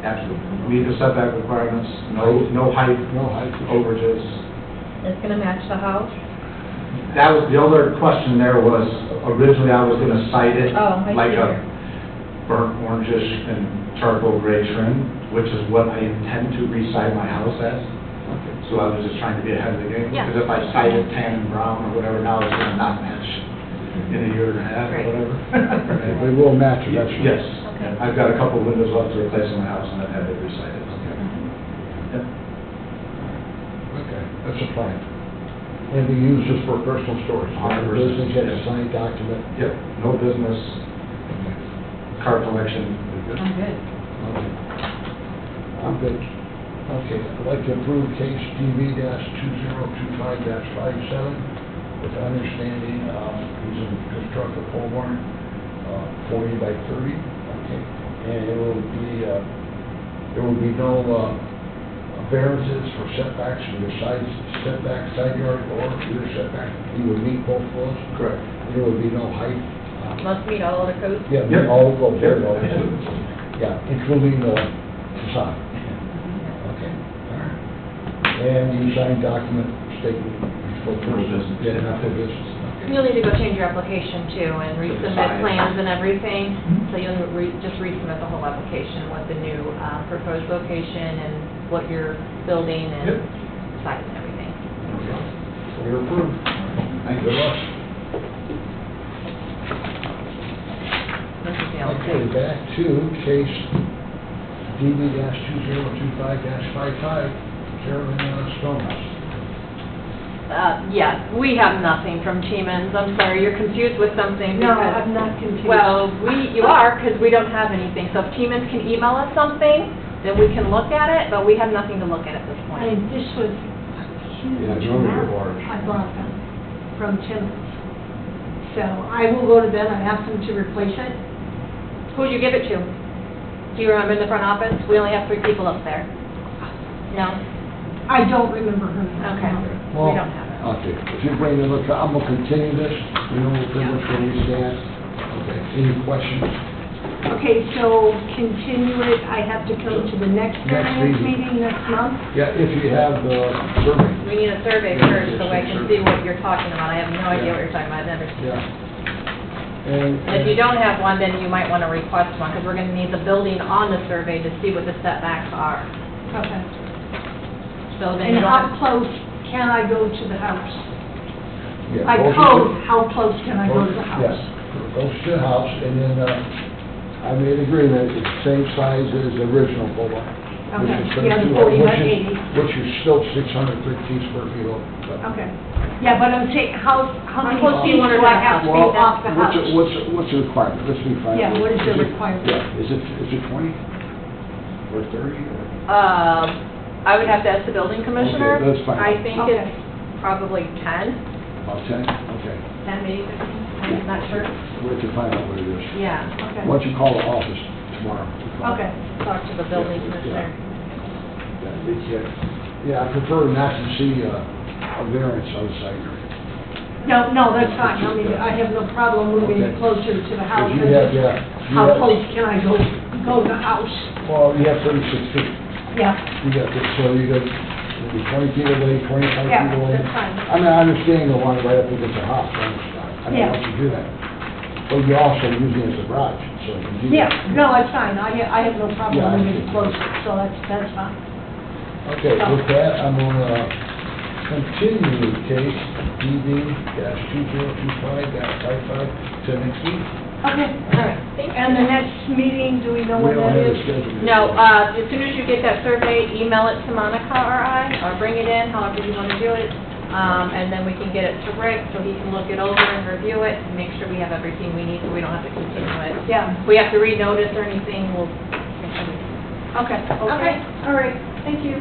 Absolutely. Meet the setback requirements, no height No height. overages. It's gonna match the house? That was, the other question there was, originally I was gonna cite it Oh, I see like a here. burnt orangish and charcoal gray trim, which is what I intend to re-side my house as. So I was just trying to be ahead of the game. Yeah. Because if I cite it tan and brown or whatever, now it's gonna not match in a year and a half or Right. whatever. But it will match it, that's. Yes. Okay. I've got a couple of windows left to replace in my house, and I've had it re-sided. Yep. Okay, that's a plan. And be used just for personal storage. 100%. Business, get a signed document. Yep, no business, car collection. I'm good. Okay. I'm good. Okay, I'd like to approve case DV-2025-57 with the understanding, he's in construct a pole barn, 40 by 30, okay? And there will be no, variances for setbacks, either side yard or rear setback. You would meet both of those? Correct. There would be no height. Must meet all the codes? Yeah, Yep. all go there, Yep. all. Yeah, including the facade. Okay, all right. And you sign document mistake, before business. Yeah, not for business. You'll need to go change your application too and resubmit plans and everything. So you'll just resubmit the whole application with the new proposed location and what you're building and Yep. size and everything. So you're approved. Thank you very much. This is the only Okay, thing. back to case DB-2025-55, Carolina Stonehouse. Yes, we have nothing from Siemens. I'm sorry, you're confused with something No, because... I'm not confused. Well, you are, because we don't have anything. So if Siemens can email us something, then we can look at it, but we have nothing to look at this I point. mean, this was a Yeah, huge those are amount large. I brought them from Timmons. So I will go to them and ask them to replace it. Who'd you give it to? Do you remember in the front office? We only have 3 people up there. No? I don't remember her name. Okay. Well, We don't have it. Okay, if you bring it, look, I'm gonna continue this, you know, pretty much where we stand. Okay, any questions? Okay, so continue it, I have to come to the next Next meeting. meeting next month? Yeah, if you have the survey. We need a survey Yeah, first so I just a can survey. see what you're talking about. I have no idea Yeah. what you're talking about. I've never seen Yeah. it. And And if you don't have one, then you might want to request one, because we're going to need the building on the survey to see what the setbacks are. Okay. So then And you don't how have... close can I go to the house? Yeah, By motion to- code, how close can I go to the house? Yes, goes to the house, and then, I made agreement, it's the same size as the original pole barn. which Okay, is yeah, the 32, 40 by which is- 80. Which is still 613 square feet over. but- Okay. Yeah, but I'm saying, how many close do you feet want her do to I the have to house? be Well, off the house? what's the requirement? Let's be frank. Yeah, what is the it- requirement? Yeah, is it 20? Or 30? Or? I would have to ask the building commissioner. Okay, that's fine. I think Okay. it's probably 10, About 10? Okay. 10 maybe 15, I'm not sure. We have to find out what it is. Yeah, Okay. Why don't you call the office tomorrow? Okay. talk to the building Yeah, commissioner. Yeah, I prefer not to see a variance on the site. No, that's fine, I mean, I have no problem moving it Okay. closer to the house. You I have, just- you How have- close can I go to the house? Well, you have 36 feet. Yeah, You got this, so you got maybe 20 feet away, 25 Yeah, feet away. that's fine. I mean, I understand the one right up against the house, I don't Yeah. want you to do that. But you're also using it as a garage, so you can do yeah, that. no, it's fine, I have no Yeah, problem I moving see. it closer, so that's fine. Okay, with that, I'm gonna continue the case DD-2025-55 to next week. Okay, All right, thank you. and the next meeting, do we know We when don't that have a is? schedule yet. No, as soon as you get that survey, email it to Monica or I, or bring it in, however you want to do it. And then we can get it to Rick, so he can look it over and review it, and make sure we have everything we need, so we don't have to continue it. Yeah, If we have to renotice or anything, we'll... okay, Okay. all right, thank you.